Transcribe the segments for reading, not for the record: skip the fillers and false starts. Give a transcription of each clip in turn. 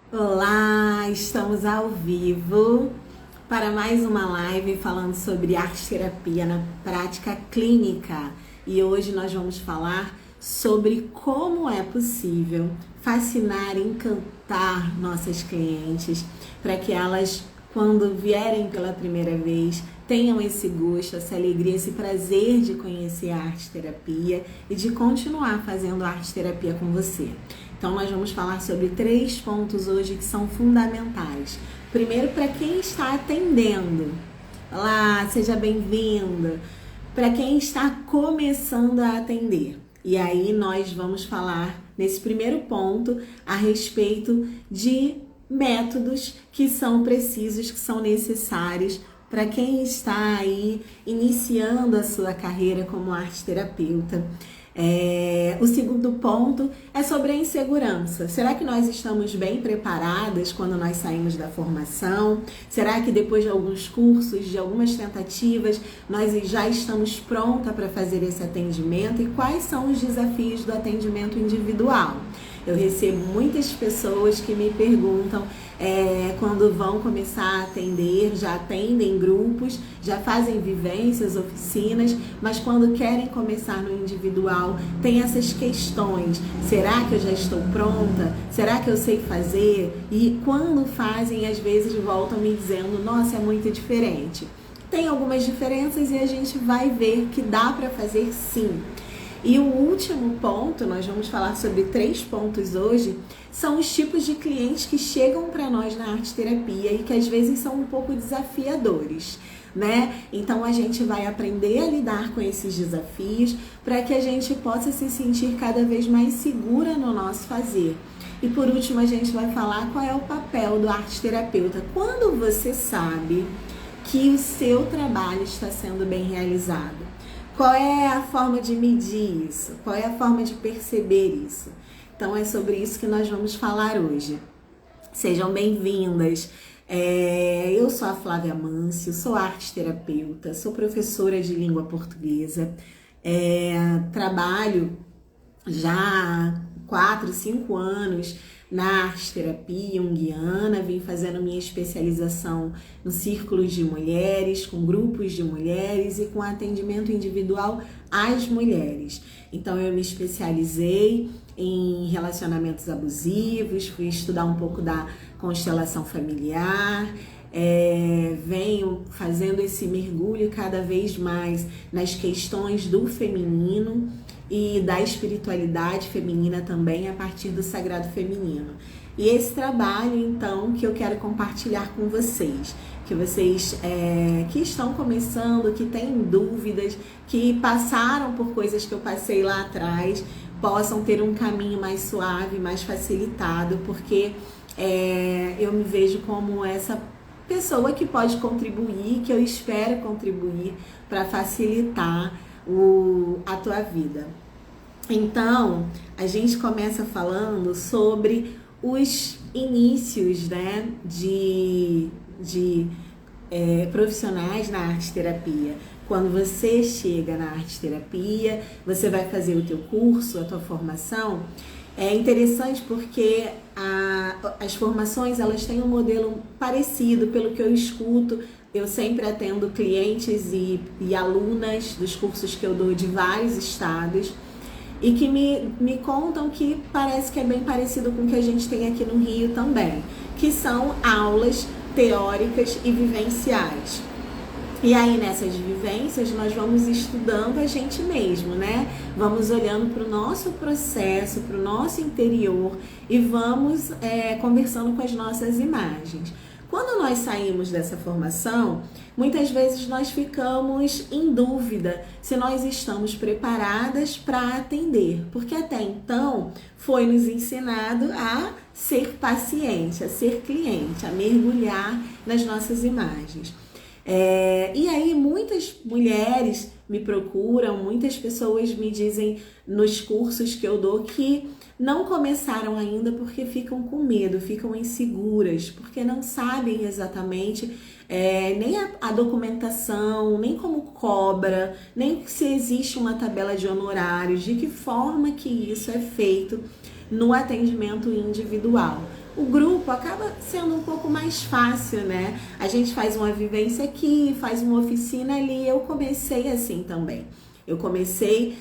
Olá, estamos ao vivo para mais uma live falando sobre arte-terapia na prática clínica. E hoje nós vamos falar sobre como é possível fascinar e encantar nossas clientes para que elas, quando vierem pela primeira vez, tenham esse gosto, essa alegria, esse prazer de conhecer a arte-terapia e de continuar fazendo arte-terapia com você. Então, nós vamos falar sobre 3 pontos hoje que são fundamentais. Primeiro, para quem está atendendo. Olá, seja bem-vindo. Para quem está começando a atender. E aí, nós vamos falar, nesse primeiro ponto, a respeito de métodos que são precisos, que são necessários para quem está aí iniciando a sua carreira como arte-terapeuta. O segundo ponto é sobre a insegurança. Será que nós estamos bem preparadas quando nós saímos da formação? Será que depois de alguns cursos, de algumas tentativas, nós já estamos prontas para fazer esse atendimento? E quais são os desafios do atendimento individual? Eu recebo muitas pessoas que me perguntam quando vão começar a atender, já atendem grupos, já fazem vivências, oficinas, mas quando querem começar no individual, tem essas questões. Será que eu já estou pronta? Será que eu sei fazer? E quando fazem, às vezes voltam me dizendo, nossa, é muito diferente. Tem algumas diferenças e a gente vai ver que dá para fazer sim. E o último ponto, nós vamos falar sobre 3 pontos hoje, são os tipos de clientes que chegam para nós na arte-terapia e que às vezes são um pouco desafiadores, né? Então a gente vai aprender a lidar com esses desafios para que a gente possa se sentir cada vez mais segura no nosso fazer. E por último a gente vai falar qual é o papel do arte-terapeuta. Quando você sabe que o seu trabalho está sendo bem realizado? Qual é a forma de medir isso? Qual é a forma de perceber isso? Então é sobre isso que nós vamos falar hoje. Sejam bem-vindas. Eu sou a Flávia Mâncio, sou arte-terapeuta, sou professora de língua portuguesa, trabalho já há 4, 5 anos na arte-terapia junguiana, vim fazendo minha especialização no círculos de mulheres, com grupos de mulheres e com atendimento individual às mulheres. Então eu me especializei em relacionamentos abusivos, fui estudar um pouco da constelação familiar, venho fazendo esse mergulho cada vez mais nas questões do feminino e da espiritualidade feminina também a partir do sagrado feminino. E esse trabalho, então, que eu quero compartilhar com vocês, que vocês que estão começando, que têm dúvidas, que passaram por coisas que eu passei lá atrás, possam ter um caminho mais suave, mais facilitado, porque eu me vejo como essa pessoa que pode contribuir, que eu espero contribuir para facilitar a tua vida. Então, a gente começa falando sobre os inícios, né, de profissionais na arte-terapia. Quando você chega na arte-terapia, você vai fazer o teu curso, a tua formação. É interessante porque as formações elas têm um modelo parecido, pelo que eu escuto. Eu sempre atendo clientes e alunas dos cursos que eu dou de vários estados e que me contam que parece que é bem parecido com o que a gente tem aqui no Rio também, que são aulas teóricas e vivenciais. E aí nessas vivências nós vamos estudando a gente mesmo, né? Vamos olhando para o nosso processo, para o nosso interior e vamos conversando com as nossas imagens. Quando nós saímos dessa formação, muitas vezes nós ficamos em dúvida se nós estamos preparadas para atender, porque até então foi nos ensinado a ser paciente, a ser cliente, a mergulhar nas nossas imagens. E aí muitas mulheres me procuram, muitas pessoas me dizem nos cursos que eu dou que não começaram ainda porque ficam com medo, ficam inseguras, porque não sabem exatamente nem a documentação, nem como cobra, nem se existe uma tabela de honorários, de que forma que isso é feito no atendimento individual. o grupo acaba sendo um pouco mais fácil, né? A gente faz uma vivência aqui, faz uma oficina ali. Eu comecei assim também. Eu comecei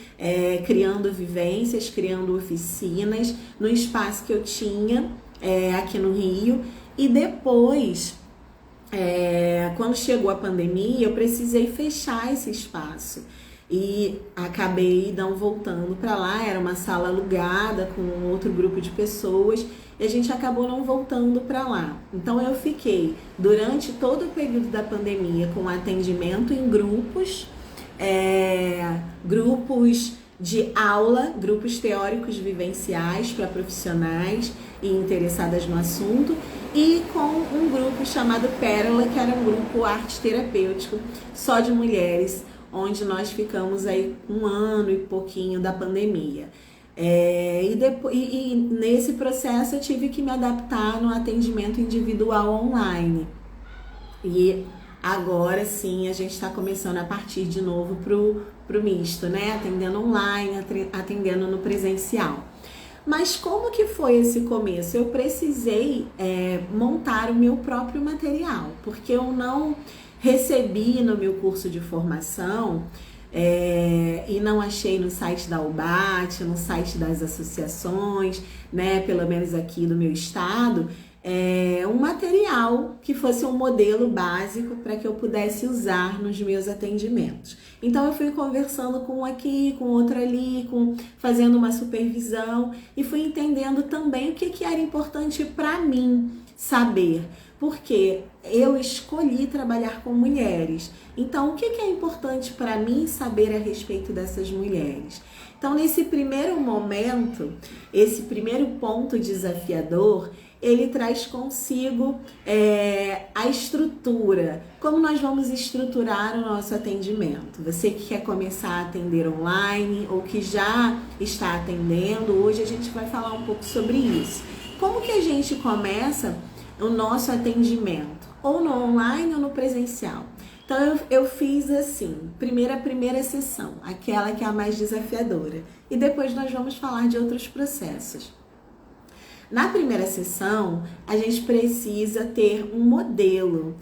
criando vivências, criando oficinas no espaço que eu tinha aqui no Rio. E depois, quando chegou a pandemia, eu precisei fechar esse espaço. E acabei não voltando para lá, era uma sala alugada com outro grupo de pessoas e a gente acabou não voltando para lá. Então eu fiquei durante todo o período da pandemia com atendimento em grupos, grupos de aula, grupos teóricos vivenciais para profissionais e interessadas no assunto, e com um grupo chamado Pérola, que era um grupo arte terapêutico só de mulheres, onde nós ficamos aí 1 ano e pouquinho da pandemia. E nesse processo eu tive que me adaptar no atendimento individual online. E agora sim a gente está começando a partir de novo pro misto, né? Atendendo online, atendendo no presencial. Mas como que foi esse começo? Eu precisei montar o meu próprio material, porque eu não recebi no meu curso de formação e não achei no site da UBAT, no site das associações, né, pelo menos aqui do meu estado, um material que fosse um modelo básico para que eu pudesse usar nos meus atendimentos. Então eu fui conversando com um aqui, com outro ali, fazendo uma supervisão e fui entendendo também o que era importante para mim saber, porque eu escolhi trabalhar com mulheres. Então, o que é importante para mim saber a respeito dessas mulheres? Então, nesse primeiro momento, esse primeiro ponto desafiador, ele traz consigo a estrutura. Como nós vamos estruturar o nosso atendimento? Você que quer começar a atender online ou que já está atendendo, hoje a gente vai falar um pouco sobre isso. Como que a gente começa o nosso atendimento? Ou no online ou no presencial? Então eu fiz assim, primeira sessão, aquela que é a mais desafiadora. E depois nós vamos falar de outros processos. Na primeira sessão, a gente precisa ter um modelo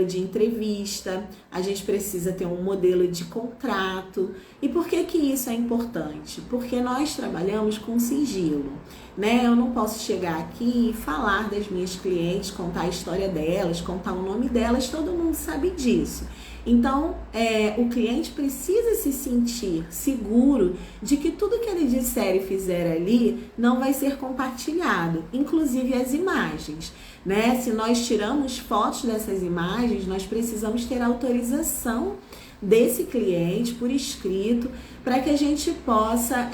de entrevista, a gente precisa ter um modelo de contrato. E por que isso é importante? Porque nós trabalhamos com sigilo, né? Eu não posso chegar aqui e falar das minhas clientes, contar a história delas, contar o nome delas, todo mundo sabe disso. Então, o cliente precisa se sentir seguro de que tudo que ele disser e fizer ali não vai ser compartilhado, inclusive as imagens, né? Se nós tiramos fotos dessas imagens, nós precisamos ter autorização desse cliente por escrito para que a gente possa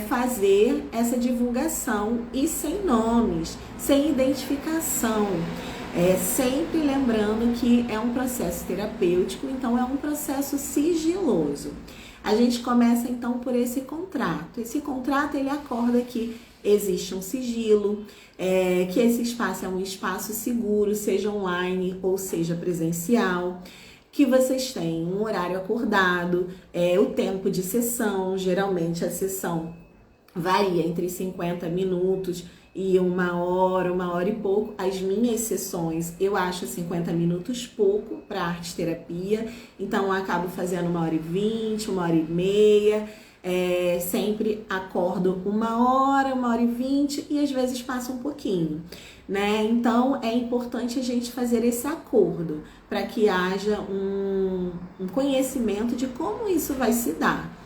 fazer essa divulgação e sem nomes, sem identificação. Sempre lembrando que é um processo terapêutico, então é um processo sigiloso. A gente começa então por esse contrato. Esse contrato ele acorda que existe um sigilo, que esse espaço é um espaço seguro, seja online ou seja presencial, que vocês têm um horário acordado, o tempo de sessão, geralmente a sessão varia entre 50 minutos e 1 hora, 1 hora e pouco. As minhas sessões, eu acho 50 minutos pouco para arte terapia, então eu acabo fazendo 1h20, 1h30, sempre acordo 1 hora, 1h20 e às vezes passa um pouquinho, né? Então é importante a gente fazer esse acordo para que haja um conhecimento de como isso vai se dar.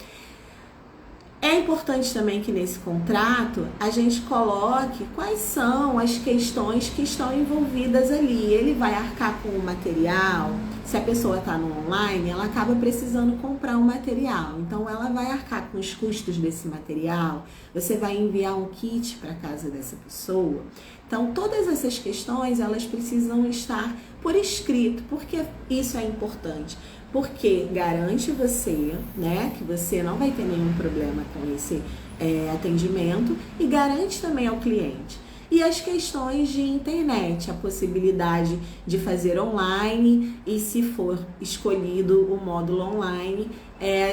É importante também que nesse contrato a gente coloque quais são as questões que estão envolvidas ali. Ele vai arcar com o material. Se a pessoa está no online, ela acaba precisando comprar um material. Então ela vai arcar com os custos desse material. Você vai enviar um kit para casa dessa pessoa. Então todas essas questões elas precisam estar por escrito. Por que isso é importante? Porque garante você, né, que você não vai ter nenhum problema com esse atendimento e garante também ao cliente E as questões de internet, a possibilidade de fazer online e, se for escolhido o módulo online,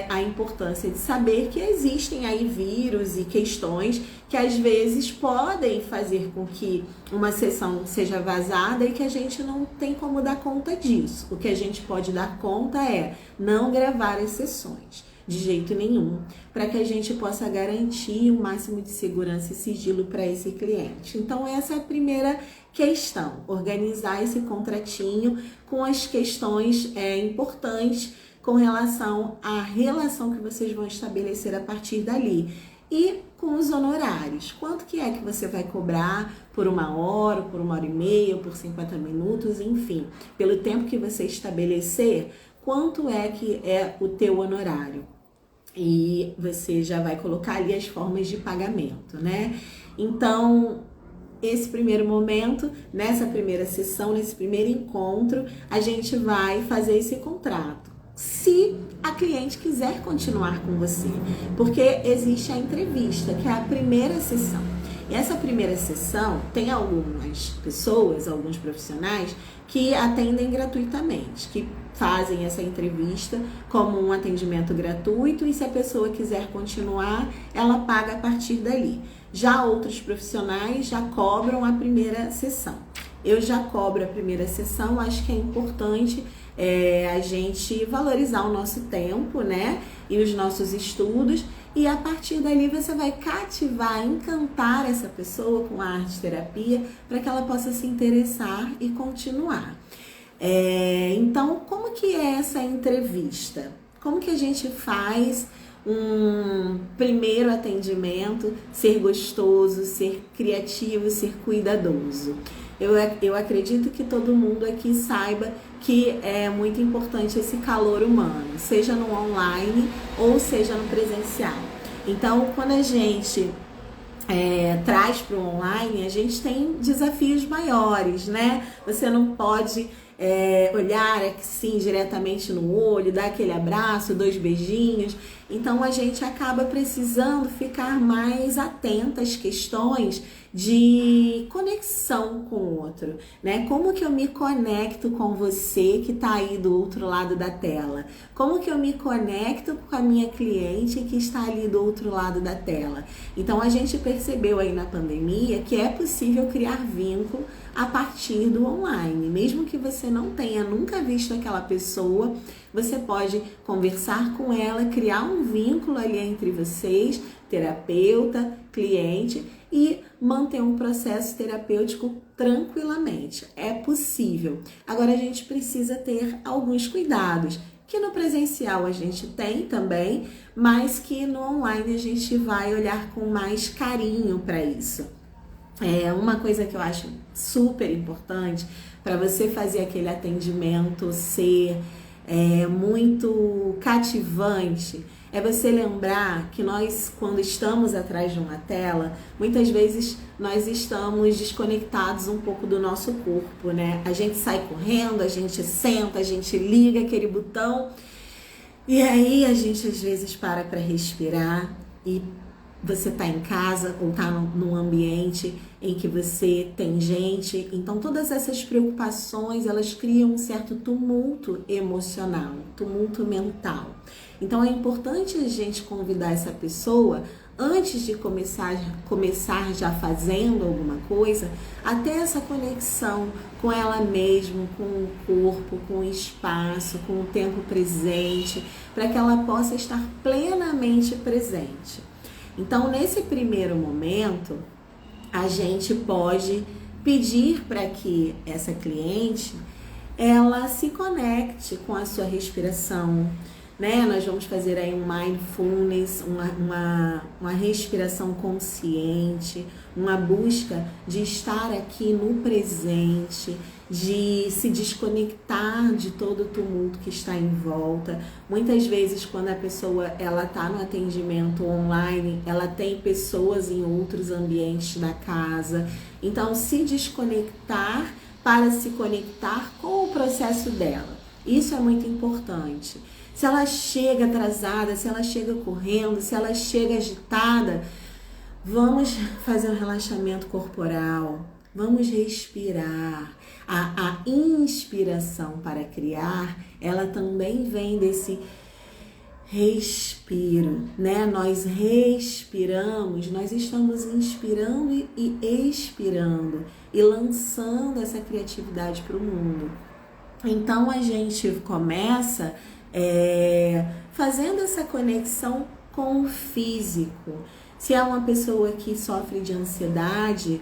a importância de saber que existem aí vírus e questões que às vezes podem fazer com que uma sessão seja vazada e que a gente não tem como dar conta disso. O que a gente pode dar conta é não gravar as sessões de jeito nenhum, para que a gente possa garantir o máximo de segurança e sigilo para esse cliente. Então essa é a primeira questão, organizar esse contratinho com as questões importantes com relação à relação que vocês vão estabelecer a partir dali. E com os honorários, quanto que é que você vai cobrar por 1 hora, por 1 hora e meia, por 50 minutos, enfim, pelo tempo que você estabelecer, quanto é que é o teu honorário? E você já vai colocar ali as formas de pagamento, né? Então, esse primeiro momento, nessa primeira sessão, nesse primeiro encontro, a gente vai fazer esse contrato. Se a cliente quiser continuar com você, porque existe a entrevista, que é a primeira sessão. E essa primeira sessão tem algumas pessoas, alguns profissionais que atendem gratuitamente, que fazem essa entrevista como um atendimento gratuito e se a pessoa quiser continuar, ela paga a partir dali. Já outros profissionais já cobram a primeira sessão. Eu já cobro a primeira sessão, acho que é importante a gente valorizar o nosso tempo, né? E os nossos estudos. E a partir dali você vai cativar, encantar essa pessoa com a arte terapia para que ela possa se interessar e continuar. Então, como que é essa entrevista? Como que a gente faz um primeiro atendimento ser gostoso, ser criativo, ser cuidadoso? Eu acredito que todo mundo aqui saiba que é muito importante esse calor humano, seja no online ou seja no presencial. Então, quando a gente traz para o online, a gente tem desafios maiores, né? Você não pode olhar assim diretamente no olho, dar aquele abraço, 2 beijinhos. Então a gente acaba precisando ficar mais atenta às questões de conexão com o outro, né? Como que eu me conecto com você que está aí do outro lado da tela? Como que eu me conecto com a minha cliente que está ali do outro lado da tela? Então a gente percebeu aí na pandemia que é possível criar vínculo a partir do online. Mesmo que você não tenha nunca visto aquela pessoa, você pode conversar com ela, criar um vínculo ali entre vocês, terapeuta, cliente, e manter um processo terapêutico tranquilamente. É possível. Agora a gente precisa ter alguns cuidados, que no presencial a gente tem também, mas que no online a gente vai olhar com mais carinho para isso. Uma coisa que eu acho super importante para você fazer aquele atendimento ser muito cativante é você lembrar que nós, quando estamos atrás de uma tela, muitas vezes nós estamos desconectados um pouco do nosso corpo, né? A gente sai correndo, a gente senta, a gente liga aquele botão e aí a gente às vezes para respirar e você está em casa ou está num ambiente em que você tem gente, então todas essas preocupações, elas criam um certo tumulto emocional, tumulto mental. Então é importante a gente convidar essa pessoa, antes de começar já fazendo alguma coisa, até essa conexão com ela mesma, com o corpo, com o espaço, com o tempo presente, para que ela possa estar plenamente presente. Então, nesse primeiro momento, a gente pode pedir para que essa cliente, ela se conecte com a sua respiração, né? Nós vamos fazer aí um mindfulness, uma respiração consciente, uma busca de estar aqui no presente, de se desconectar de todo o tumulto que está em volta. Muitas vezes, quando a pessoa ela está no atendimento online, ela tem pessoas em outros ambientes da casa. Então, se desconectar para se conectar com o processo dela. Isso é muito importante. Se ela chega atrasada, se ela chega correndo, se ela chega agitada, Vamos fazer um relaxamento corporal, vamos respirar. A inspiração para criar, ela também vem desse respiro, né? Nós respiramos, nós estamos inspirando e expirando e lançando essa criatividade para o mundo. Então a gente começa fazendo essa conexão com o físico. Se é uma pessoa que sofre de ansiedade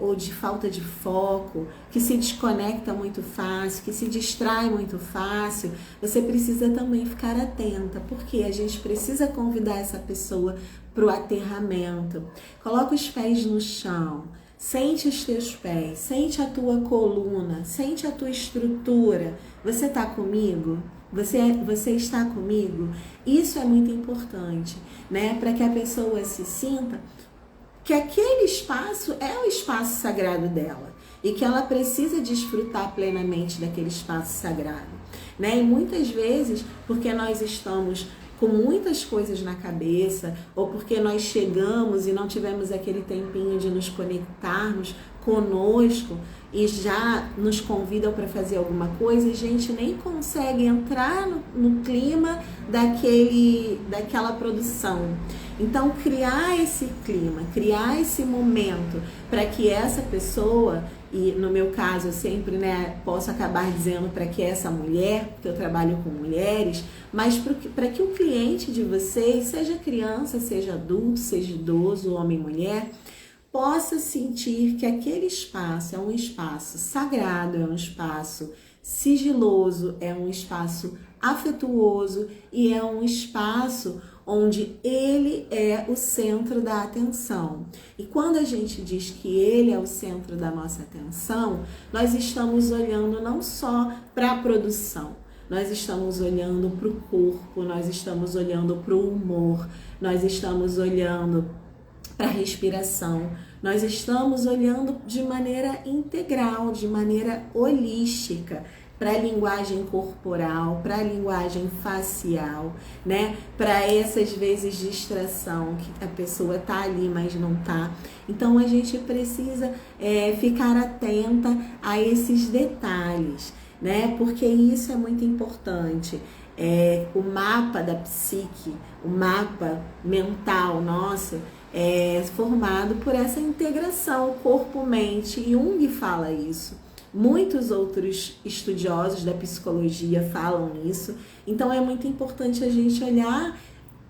ou de falta de foco, que se desconecta muito fácil, que se distrai muito fácil, você precisa também ficar atenta, porque a gente precisa convidar essa pessoa para o aterramento. Coloca os pés no chão, sente os teus pés, sente a tua coluna, sente a tua estrutura. Você está comigo? Você está comigo? Isso é muito importante, né? Para que a pessoa se sinta que aquele espaço é o espaço sagrado dela e que ela precisa desfrutar plenamente daquele espaço sagrado, né? E muitas vezes, porque nós estamos com muitas coisas na cabeça, ou porque nós chegamos e não tivemos aquele tempinho de nos conectarmos conosco e já nos convidam para fazer alguma coisa, a gente nem consegue entrar no clima daquela produção. Então, criar esse clima, criar esse momento para que essa pessoa, e no meu caso eu sempre posso acabar dizendo para que essa mulher, porque eu trabalho com mulheres, mas para que o cliente de vocês, seja criança, seja adulto, seja idoso, homem, mulher, possa sentir que aquele espaço é um espaço sagrado, é um espaço sigiloso, é um espaço afetuoso e é um espaço onde ele é o centro da atenção. E quando a gente diz que ele é o centro da nossa atenção, nós estamos olhando não só para a produção, nós estamos olhando para o corpo, nós estamos olhando para o humor, nós estamos olhando para a respiração, nós estamos olhando de maneira integral, de maneira holística, para a linguagem corporal, para a linguagem facial, né? Para essas vezes distração, que a pessoa tá ali, mas não tá. Então a gente precisa ficar atenta a esses detalhes, né? Porque isso é muito importante. O mapa da psique, o mapa mental nosso, é formado por essa integração corpo-mente. Jung fala isso. Muitos outros estudiosos da psicologia falam nisso. Então é muito importante a gente olhar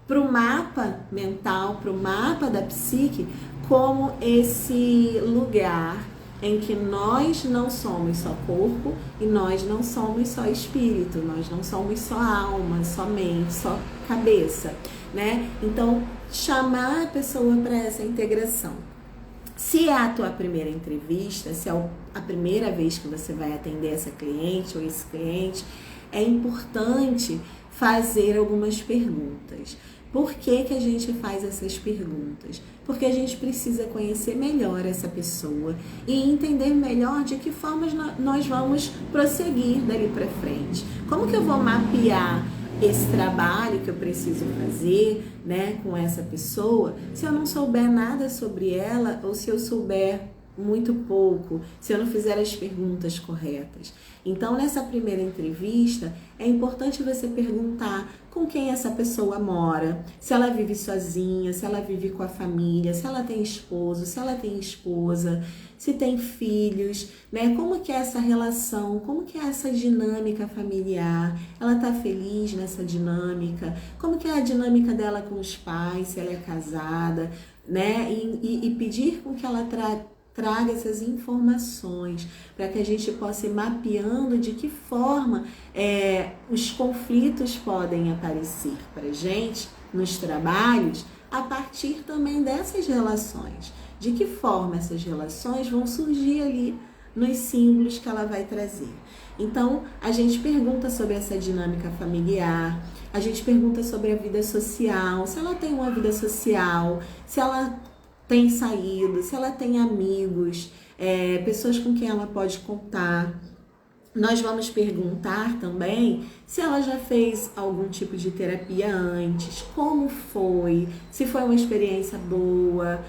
para o mapa mental, para o mapa da psique, como esse lugar em que nós não somos só corpo e nós não somos só espírito, nós não somos só alma, só mente, só cabeça, né? Então, chamar a pessoa para essa integração. Se é a tua primeira entrevista, se é a primeira vez que você vai atender essa cliente ou esse cliente, é importante fazer algumas perguntas. Por que que a gente faz essas perguntas? Porque a gente precisa conhecer melhor essa pessoa e entender melhor de que formas nós vamos prosseguir dali para frente. Como que eu vou mapear esse trabalho que eu preciso fazer, né, com essa pessoa, se eu não souber nada sobre ela ou se eu souber muito pouco, se eu não fizer as perguntas corretas. Então, nessa primeira entrevista, é importante você perguntar com quem essa pessoa mora, se ela vive sozinha, se ela vive com a família, se ela tem esposo, se ela tem esposa, se tem filhos, né? Como que é essa relação, como que é essa dinâmica familiar, ela tá feliz nessa dinâmica, como que é a dinâmica dela com os pais, se ela é casada, né? E pedir com que ela traga essas informações para que a gente possa ir mapeando de que forma os conflitos podem aparecer para a gente nos trabalhos a partir também dessas relações. De que forma essas relações vão surgir ali nos símbolos que ela vai trazer. Então, a gente pergunta sobre essa dinâmica familiar, a gente pergunta sobre a vida social, se ela tem uma vida social, se ela tem saído, se ela tem amigos, pessoas com quem ela pode contar. Nós vamos perguntar também se ela já fez algum tipo de terapia antes, como foi, se foi uma experiência boa,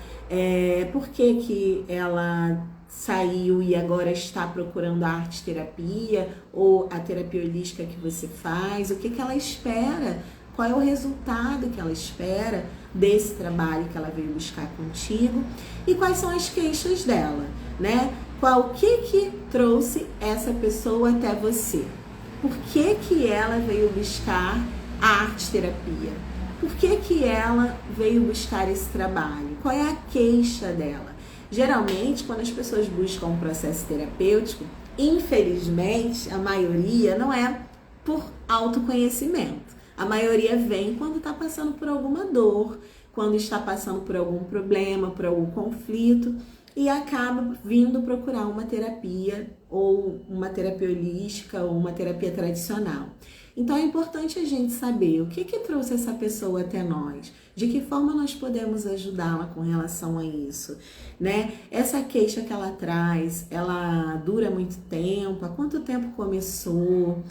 por que ela saiu e agora está procurando a arte terapia ou a terapia holística que você faz, o que ela espera, qual é o resultado que ela espera desse trabalho que ela veio buscar contigo e quais são as queixas dela, né? O que trouxe essa pessoa até você? Por que ela veio buscar a arte terapia? Por que ela veio buscar esse trabalho? Qual é a queixa dela? Geralmente, quando as pessoas buscam um processo terapêutico, infelizmente, a maioria não é por autoconhecimento. A maioria vem quando está passando por alguma dor, quando está passando por algum problema, por algum conflito, e acaba vindo procurar uma terapia, ou uma terapia holística, ou uma terapia tradicional. Então é importante a gente saber o que trouxe essa pessoa até nós, de que forma nós podemos ajudá-la com relação a isso, né? Essa queixa que ela traz, ela dura muito tempo? Há quanto tempo começou?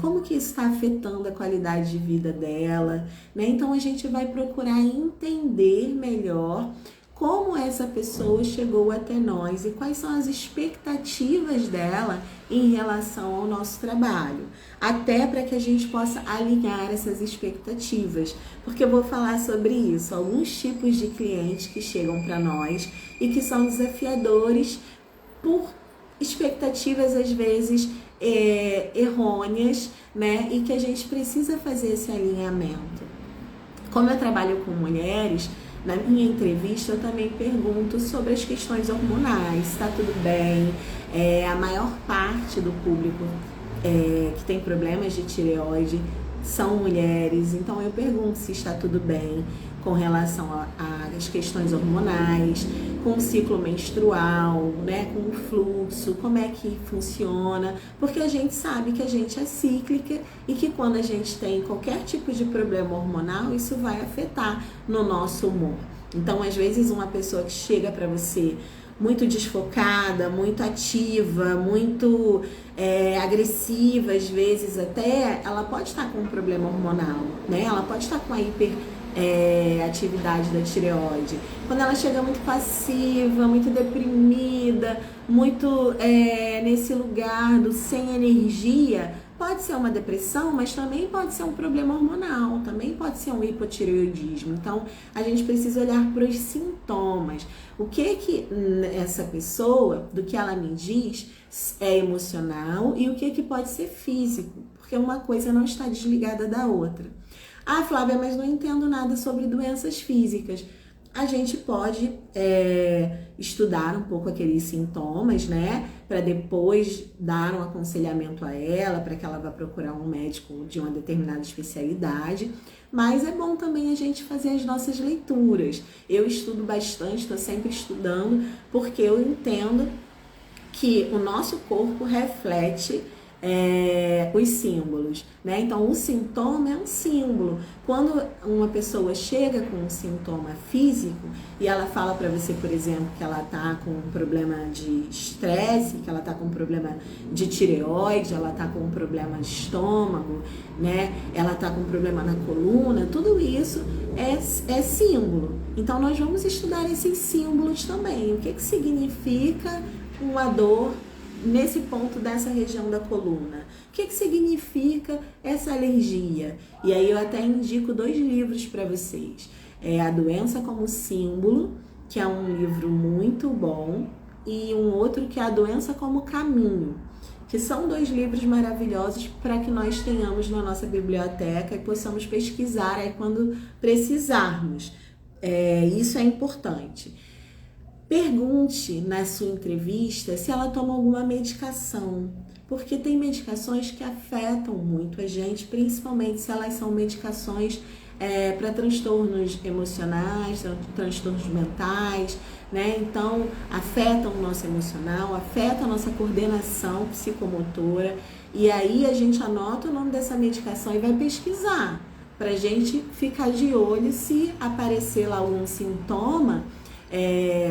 Como que isso está afetando a qualidade de vida dela, né? Então a gente vai procurar entender melhor como essa pessoa chegou até nós e quais são as expectativas dela em relação ao nosso trabalho, até para que a gente possa alinhar essas expectativas, porque eu vou falar sobre isso, alguns tipos de clientes que chegam para nós e que são desafiadores por expectativas às vezes errôneas, né? E que a gente precisa fazer esse alinhamento. Como eu trabalho com mulheres, na minha entrevista eu também pergunto sobre as questões hormonais, se está tudo bem. A maior parte do público que tem problemas de tireoide são mulheres, então eu pergunto se está tudo bem com relação às questões hormonais, com o ciclo menstrual, né, com o fluxo, como é que funciona, porque a gente sabe que a gente é cíclica e que quando a gente tem qualquer tipo de problema hormonal, isso vai afetar no nosso humor. Então, às vezes, uma pessoa que chega para você muito desfocada, muito ativa, muito agressiva, às vezes até, ela pode estar com um problema hormonal, né? Ela pode estar com a atividade da tireoide. Quando ela chega muito passiva, muito deprimida, muito nesse lugar do sem energia, pode ser uma depressão, mas também pode ser um problema hormonal, também pode ser um hipotireoidismo. Então, a gente precisa olhar para os sintomas. O que essa pessoa, do que ela me diz, é emocional e o que pode ser físico, porque uma coisa não está desligada da outra. Ah, Flávia, mas não entendo nada sobre doenças físicas. A gente pode estudar um pouco aqueles sintomas, né? Para depois dar um aconselhamento a ela, para que ela vá procurar um médico de uma determinada especialidade. Mas é bom também a gente fazer as nossas leituras. Eu estudo bastante, estou sempre estudando, porque eu entendo que o nosso corpo reflete os símbolos, né? Então, o sintoma é um símbolo. Quando uma pessoa chega com um sintoma físico e ela fala para você, por exemplo, que ela tá com um problema de estresse, que ela tá com um problema de tireoide, ela tá com um problema de estômago, né? Ela tá com um problema na coluna, tudo isso é símbolo. Então, nós vamos estudar esses símbolos também. O que significa uma dor nesse ponto dessa região da coluna? O que significa essa alergia? E aí eu até indico 2 livros para vocês. A Doença como Símbolo, que é um livro muito bom, e um outro que é A Doença como Caminho, que são 2 livros maravilhosos para que nós tenhamos na nossa biblioteca e possamos pesquisar aí quando precisarmos. Isso é importante. Pergunte na sua entrevista se ela toma alguma medicação, porque tem medicações que afetam muito a gente, principalmente se elas são medicações para transtornos emocionais, transtornos mentais, né? Então, afetam o nosso emocional, afetam a nossa coordenação psicomotora, e aí a gente anota o nome dessa medicação e vai pesquisar, para a gente ficar de olho se aparecer lá algum sintoma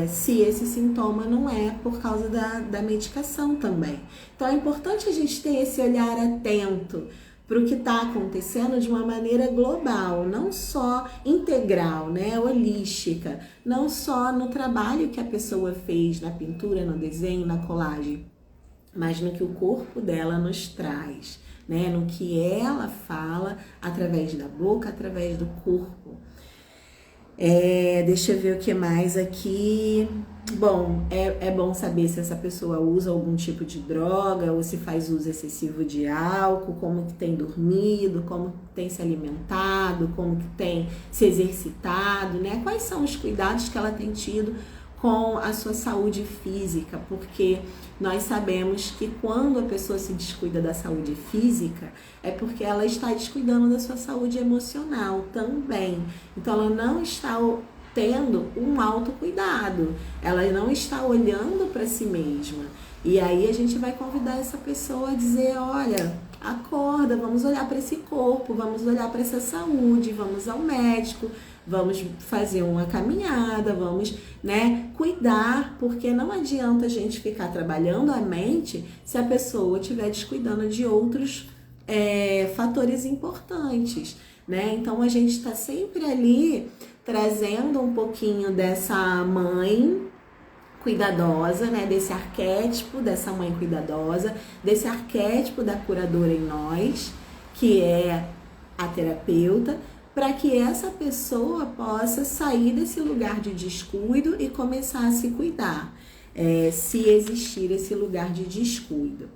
se esse sintoma não é por causa da medicação também. Então é importante a gente ter esse olhar atento para o que está acontecendo de uma maneira global, não só integral, né, holística, não só no trabalho que a pessoa fez na pintura, no desenho, na colagem, mas no que o corpo dela nos traz, né, no que ela fala através da boca, através do corpo. Deixa eu ver o que mais aqui. Bom, é bom saber se essa pessoa usa algum tipo de droga ou se faz uso excessivo de álcool, como que tem dormido, como que tem se alimentado, como que tem se exercitado, né? Quais são os cuidados que ela tem tido com a sua saúde física, porque nós sabemos que quando a pessoa se descuida da saúde física, é porque ela está descuidando da sua saúde emocional também. Então ela não está tendo um autocuidado, ela não está olhando para si mesma. E aí a gente vai convidar essa pessoa a dizer, olha, acorda, vamos olhar para esse corpo, vamos olhar para essa saúde, vamos ao médico, vamos fazer uma caminhada, vamos, né, cuidar, porque não adianta a gente ficar trabalhando a mente se a pessoa estiver descuidando de outros fatores importantes, né? Então a gente está sempre ali trazendo um pouquinho dessa mãe cuidadosa, né, desse arquétipo dessa mãe cuidadosa, desse arquétipo da curadora em nós, que é a terapeuta, para que essa pessoa possa sair desse lugar de descuido e começar a se cuidar, se existir esse lugar de descuido.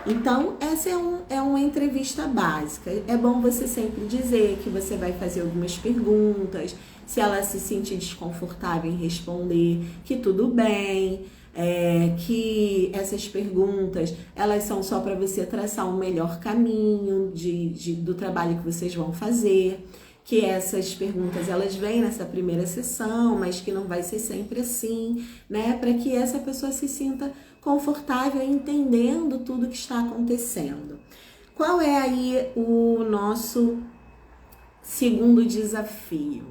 Então, essa é uma entrevista básica. É bom você sempre dizer que você vai fazer algumas perguntas, se ela se sentir desconfortável em responder, que tudo bem, que essas perguntas, elas são só para você traçar um melhor caminho do trabalho que vocês vão fazer, que essas perguntas, elas vêm nessa primeira sessão, mas que não vai ser sempre assim, né? Para que essa pessoa se sinta confortável entendendo tudo que está acontecendo. Qual é aí o nosso segundo desafio,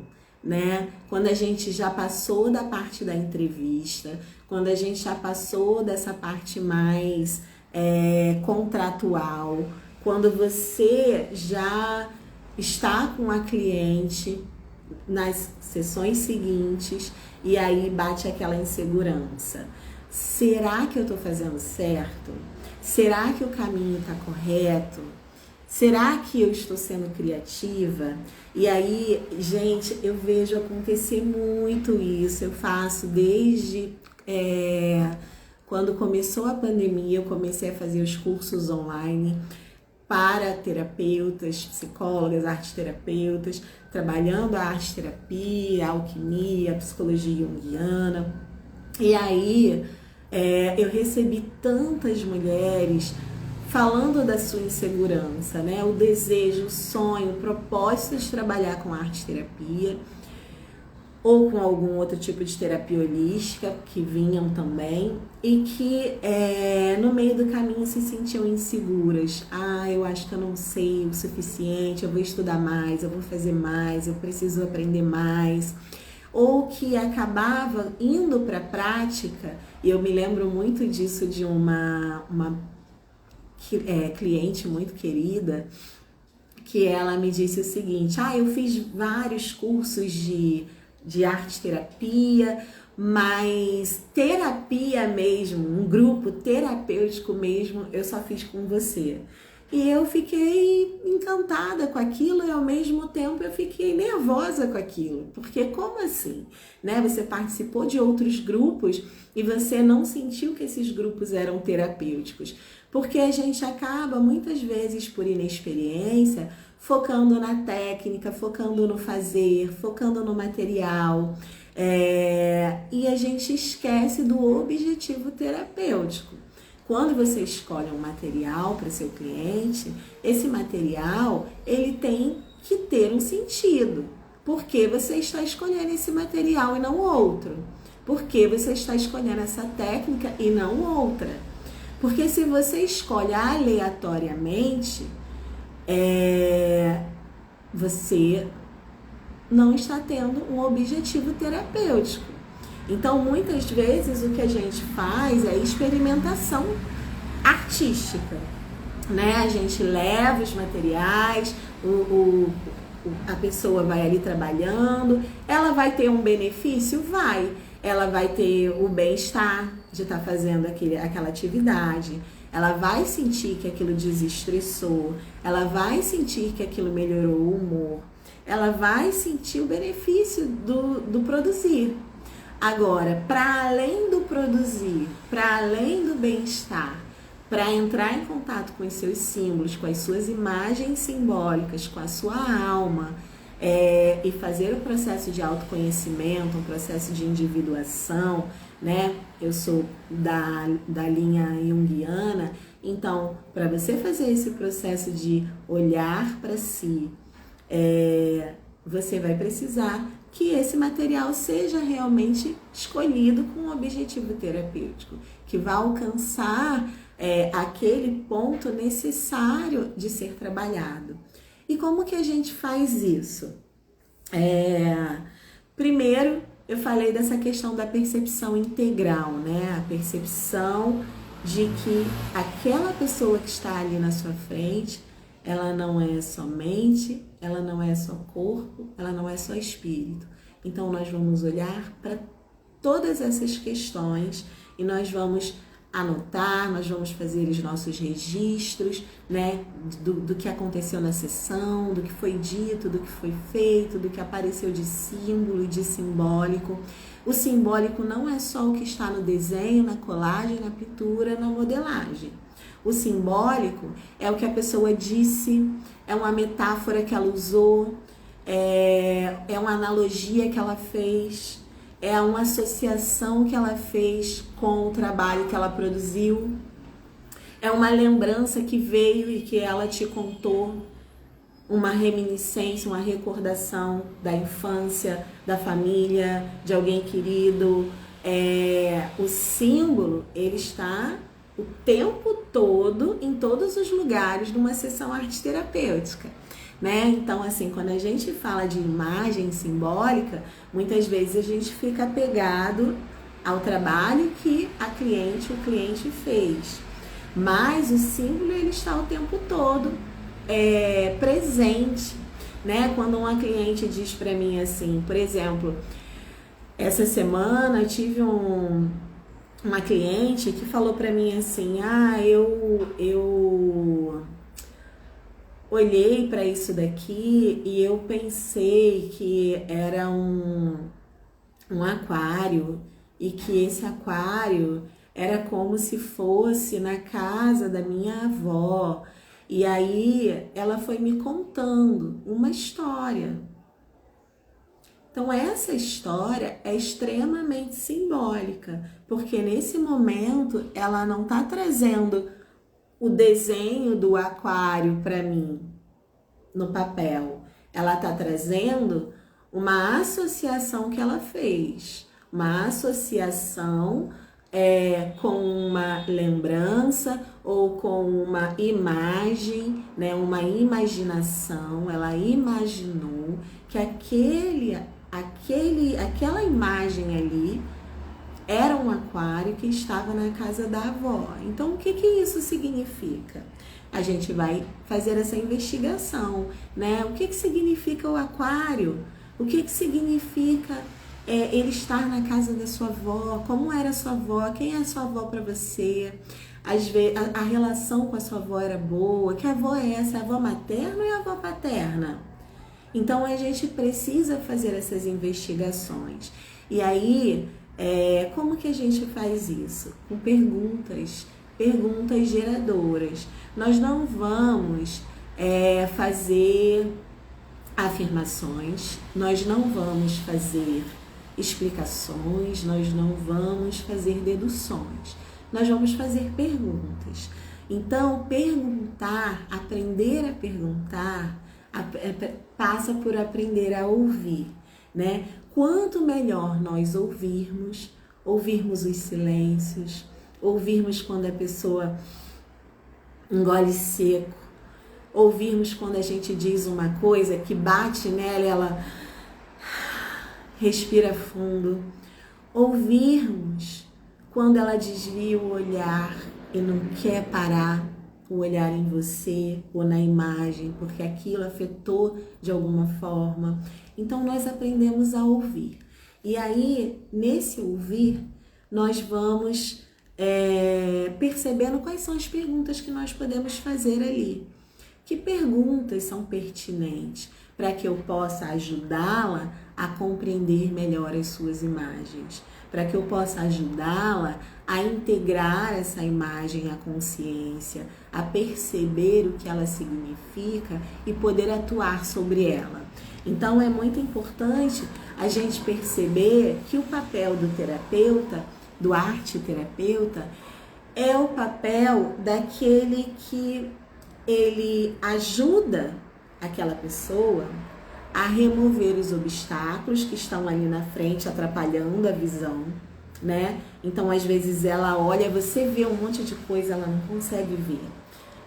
né? Quando a gente já passou da parte da entrevista, quando a gente já passou dessa parte mais contratual, quando você já está com a cliente nas sessões seguintes e aí bate aquela insegurança. Será que eu estou fazendo certo? Será que o caminho está correto? Será que eu estou sendo criativa? E aí, gente, eu vejo acontecer muito isso. Eu faço desde quando começou a pandemia, eu comecei a fazer os cursos online para terapeutas, psicólogas, arteterapeutas, trabalhando a arte-terapia, a alquimia, a psicologia junguiana. E aí eu recebi tantas mulheres falando da sua insegurança, né? O desejo, o sonho, o propósito de trabalhar com arte-terapia ou com algum outro tipo de terapia holística que vinham também e que no meio do caminho se sentiam inseguras. Eu acho que eu não sei o suficiente, eu vou estudar mais, eu vou fazer mais, eu preciso aprender mais. Ou que acabava indo para a prática, e eu me lembro muito disso de uma cliente muito querida, que ela me disse o seguinte, eu fiz vários cursos de arte-terapia, mas terapia mesmo, um grupo terapêutico mesmo, eu só fiz com você. E eu fiquei encantada com aquilo e ao mesmo tempo eu fiquei nervosa com aquilo. Porque como assim? Né? Você participou de outros grupos e você não sentiu que esses grupos eram terapêuticos. Porque a gente acaba muitas vezes por inexperiência focando na técnica, focando no fazer, focando no material. E a gente esquece do objetivo terapêutico. Quando você escolhe um material para seu cliente, esse material ele tem que ter um sentido. Por que você está escolhendo esse material e não outro? Por que você está escolhendo essa técnica e não outra? Porque se você escolhe aleatoriamente, você não está tendo um objetivo terapêutico. Então, muitas vezes, o que a gente faz é experimentação artística, né? A gente leva os materiais, a pessoa vai ali trabalhando, ela vai ter um benefício? Vai. Ela vai ter o bem-estar de estar fazendo aquela atividade, ela vai sentir que aquilo desestressou, ela vai sentir que aquilo melhorou o humor, ela vai sentir o benefício do produzir. Agora, para além do produzir, para além do bem-estar, para entrar em contato com os seus símbolos, com as suas imagens simbólicas, com a sua alma, e fazer o processo de autoconhecimento, um processo de individuação, né? Eu sou da linha junguiana, então, para você fazer esse processo de olhar para si, você vai precisar que esse material seja realmente escolhido com um objetivo terapêutico, que vá alcançar aquele ponto necessário de ser trabalhado. E como que a gente faz isso? Primeiro, eu falei dessa questão da percepção integral, né? A percepção de que aquela pessoa que está ali na sua frente, ela não é só mente, ela não é só corpo, ela não é só espírito. Então, nós vamos olhar para todas essas questões e nós vamos anotar, nós vamos fazer os nossos registros, né, do que aconteceu na sessão, do que foi dito, do que foi feito, do que apareceu de símbolo e de simbólico. O simbólico não é só o que está no desenho, na colagem, na pintura, na modelagem. O simbólico é o que a pessoa disse, é uma metáfora que ela usou, é uma analogia que ela fez, é uma associação que ela fez com o trabalho que ela produziu, é uma lembrança que veio e que ela te contou, uma reminiscência, uma recordação da infância, da família, de alguém querido. O símbolo, ele está o tempo todo, em todos os lugares de uma sessão arte terapêutica, né? Então, assim, quando a gente fala de imagem simbólica, muitas vezes a gente fica apegado ao trabalho que o cliente fez. Mas o símbolo, ele está o tempo todo presente, né? Quando uma cliente diz para mim assim, por exemplo, essa semana eu tive uma cliente que falou para mim assim, eu olhei para isso daqui e eu pensei que era um aquário e que esse aquário era como se fosse na casa da minha avó. E aí ela foi me contando uma história. Então essa história é extremamente simbólica, porque nesse momento ela não está trazendo o desenho do aquário para mim no papel. Ela está trazendo uma associação que ela fez, uma associação com uma lembrança ou com uma imagem, né, uma imaginação. Ela imaginou que aquela imagem ali era um aquário que estava na casa da avó. Então, o que isso significa? A gente vai fazer essa investigação, né? O que significa o aquário? O que significa ele estar na casa da sua avó? Como era a sua avó? Quem é a sua avó para você? Às vezes, a relação com a sua avó era boa. Que avó é essa? A avó materna ou a avó paterna? Então, a gente precisa fazer essas investigações. E aí, como que a gente faz isso? Com perguntas geradoras. Nós não vamos fazer afirmações, nós não vamos fazer explicações, nós não vamos fazer deduções, nós vamos fazer perguntas. Então, perguntar, aprender a perguntar, passa por aprender a ouvir, né? Quanto melhor nós ouvirmos os silêncios, ouvirmos quando a pessoa engole seco, ouvirmos quando a gente diz uma coisa que bate nela, ela respira fundo, ouvirmos quando ela desvia o olhar e não quer parar o olhar em você ou na imagem, porque aquilo afetou de alguma forma. Então nós aprendemos a ouvir. E aí, nesse ouvir, nós vamos percebendo quais são as perguntas que nós podemos fazer ali. Que perguntas são pertinentes para que eu possa ajudá-la a compreender melhor as suas imagens, para que eu possa ajudá-la a integrar essa imagem à consciência, a perceber o que ela significa e poder atuar sobre ela. Então é muito importante a gente perceber que o papel do terapeuta, do arte-terapeuta, é o papel daquele que ele ajuda aquela pessoa a remover os obstáculos que estão ali na frente, atrapalhando a visão, né? Então, às vezes, ela olha, você vê um monte de coisa, ela não consegue ver.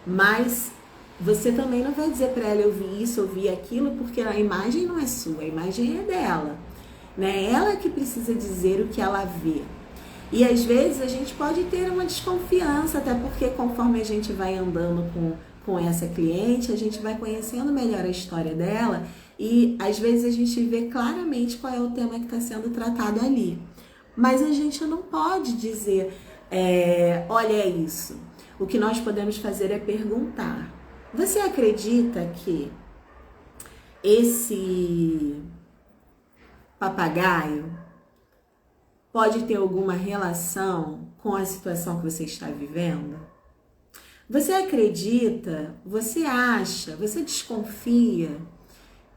Mas você também não vai dizer para ela, eu vi isso, eu vi aquilo, porque a imagem não é sua, a imagem é dela, né? Ela que precisa dizer o que ela vê. E, às vezes, a gente pode ter uma desconfiança, até porque conforme a gente vai andando com essa cliente, a gente vai conhecendo melhor a história dela e às vezes a gente vê claramente qual é o tema que está sendo tratado ali. Mas a gente não pode dizer, olha, é isso. O que nós podemos fazer é perguntar. Você acredita que esse papagaio pode ter alguma relação com a situação que você está vivendo? Você acredita, você acha, você desconfia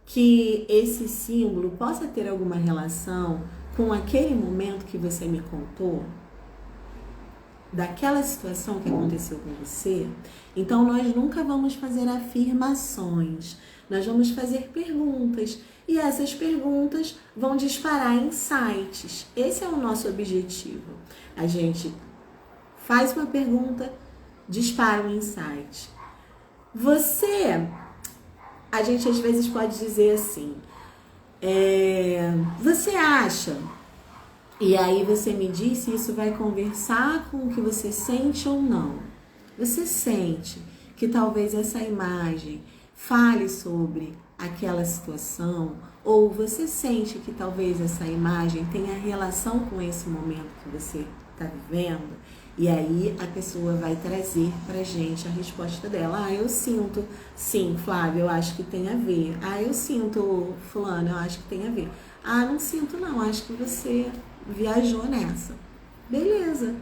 que esse símbolo possa ter alguma relação com aquele momento que você me contou? Daquela situação que aconteceu com você? Então, nós nunca vamos fazer afirmações, nós vamos fazer perguntas. E essas perguntas vão disparar insights. Esse é o nosso objetivo. A gente faz uma pergunta, dispara um insight. A gente às vezes pode dizer assim, você acha, e aí você me diz se isso vai conversar com o que você sente ou não. Você sente que talvez essa imagem fale sobre aquela situação, ou você sente que talvez essa imagem tenha relação com esse momento que você está vivendo? E aí a pessoa vai trazer pra gente a resposta dela. Eu sinto, sim, Flávia, eu acho que tem a ver. Eu sinto, fulano, eu acho que tem a ver. Não sinto não, acho que você viajou nessa. Beleza,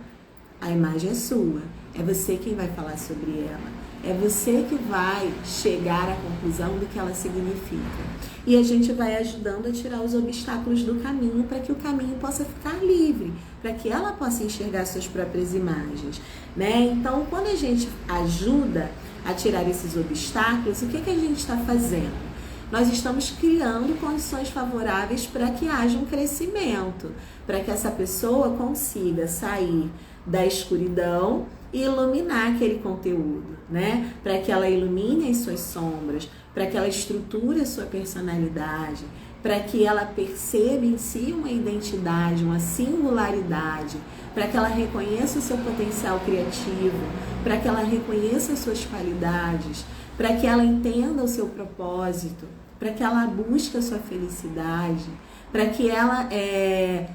a imagem é sua, é você quem vai falar sobre ela. É você que vai chegar à conclusão do que ela significa. E a gente vai ajudando a tirar os obstáculos do caminho para que o caminho possa ficar livre, para que ela possa enxergar suas próprias imagens, né? Então, quando a gente ajuda a tirar esses obstáculos, o que a gente está fazendo? Nós estamos criando condições favoráveis para que haja um crescimento, para que essa pessoa consiga sair da escuridão e iluminar aquele conteúdo, né? Para que ela ilumine as suas sombras, para que ela estruture a sua personalidade, para que ela perceba em si uma identidade, uma singularidade, para que ela reconheça o seu potencial criativo, para que ela reconheça as suas qualidades, para que ela entenda o seu propósito, para que ela busque a sua felicidade, para que ela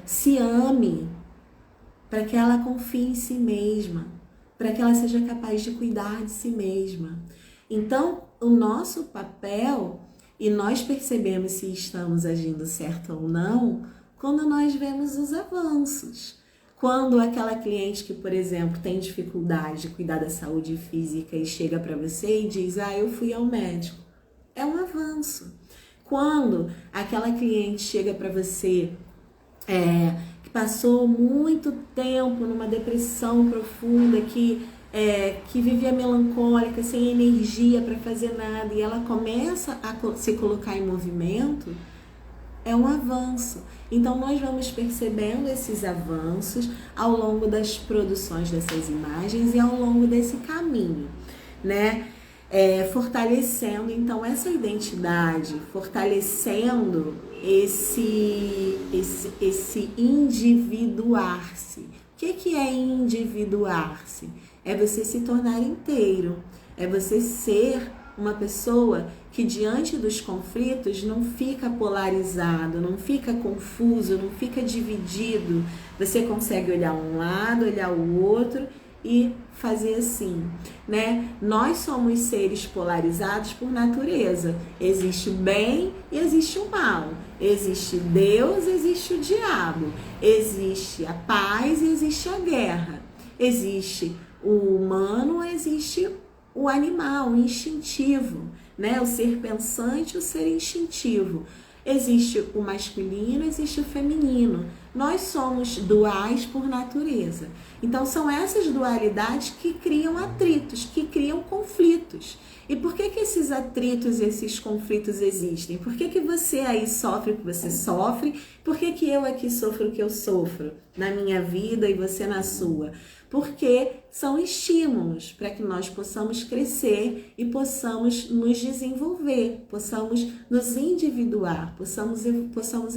se ame, para que ela confie em si mesma, para que ela seja capaz de cuidar de si mesma. Então, o nosso papel, e nós percebemos se estamos agindo certo ou não, quando nós vemos os avanços. Quando aquela cliente que, por exemplo, tem dificuldade de cuidar da saúde física e chega para você e diz, eu fui ao médico, é um avanço. Quando aquela cliente chega para você que passou muito tempo numa depressão profunda, que vivia melancólica, sem energia para fazer nada, e ela começa a se colocar em movimento, é um avanço. Então nós vamos percebendo esses avanços ao longo das produções dessas imagens e ao longo desse caminho, né? fortalecendo então essa identidade, fortalecendo esse individuar-se. O que é individuar-se? É você se tornar inteiro, é você ser uma pessoa que diante dos conflitos não fica polarizado, não fica confuso, não fica dividido. Você consegue olhar um lado, olhar o outro e fazer assim, né? Nós somos seres polarizados por natureza. Existe o bem e existe o mal. Existe Deus, existe o diabo. Existe a paz e existe a guerra. Existe o humano, existe o animal, o instintivo, né? O ser pensante, o ser instintivo. Existe o masculino, existe o feminino. Nós somos duais por natureza. Então são essas dualidades que criam atritos, que criam conflitos. E por que esses atritos, esses conflitos existem? Por que você aí sofre o que você sofre? Por que eu aqui sofro o que eu sofro na minha vida e você na sua? Porque são estímulos para que nós possamos crescer e possamos nos desenvolver, possamos nos individuar, possamos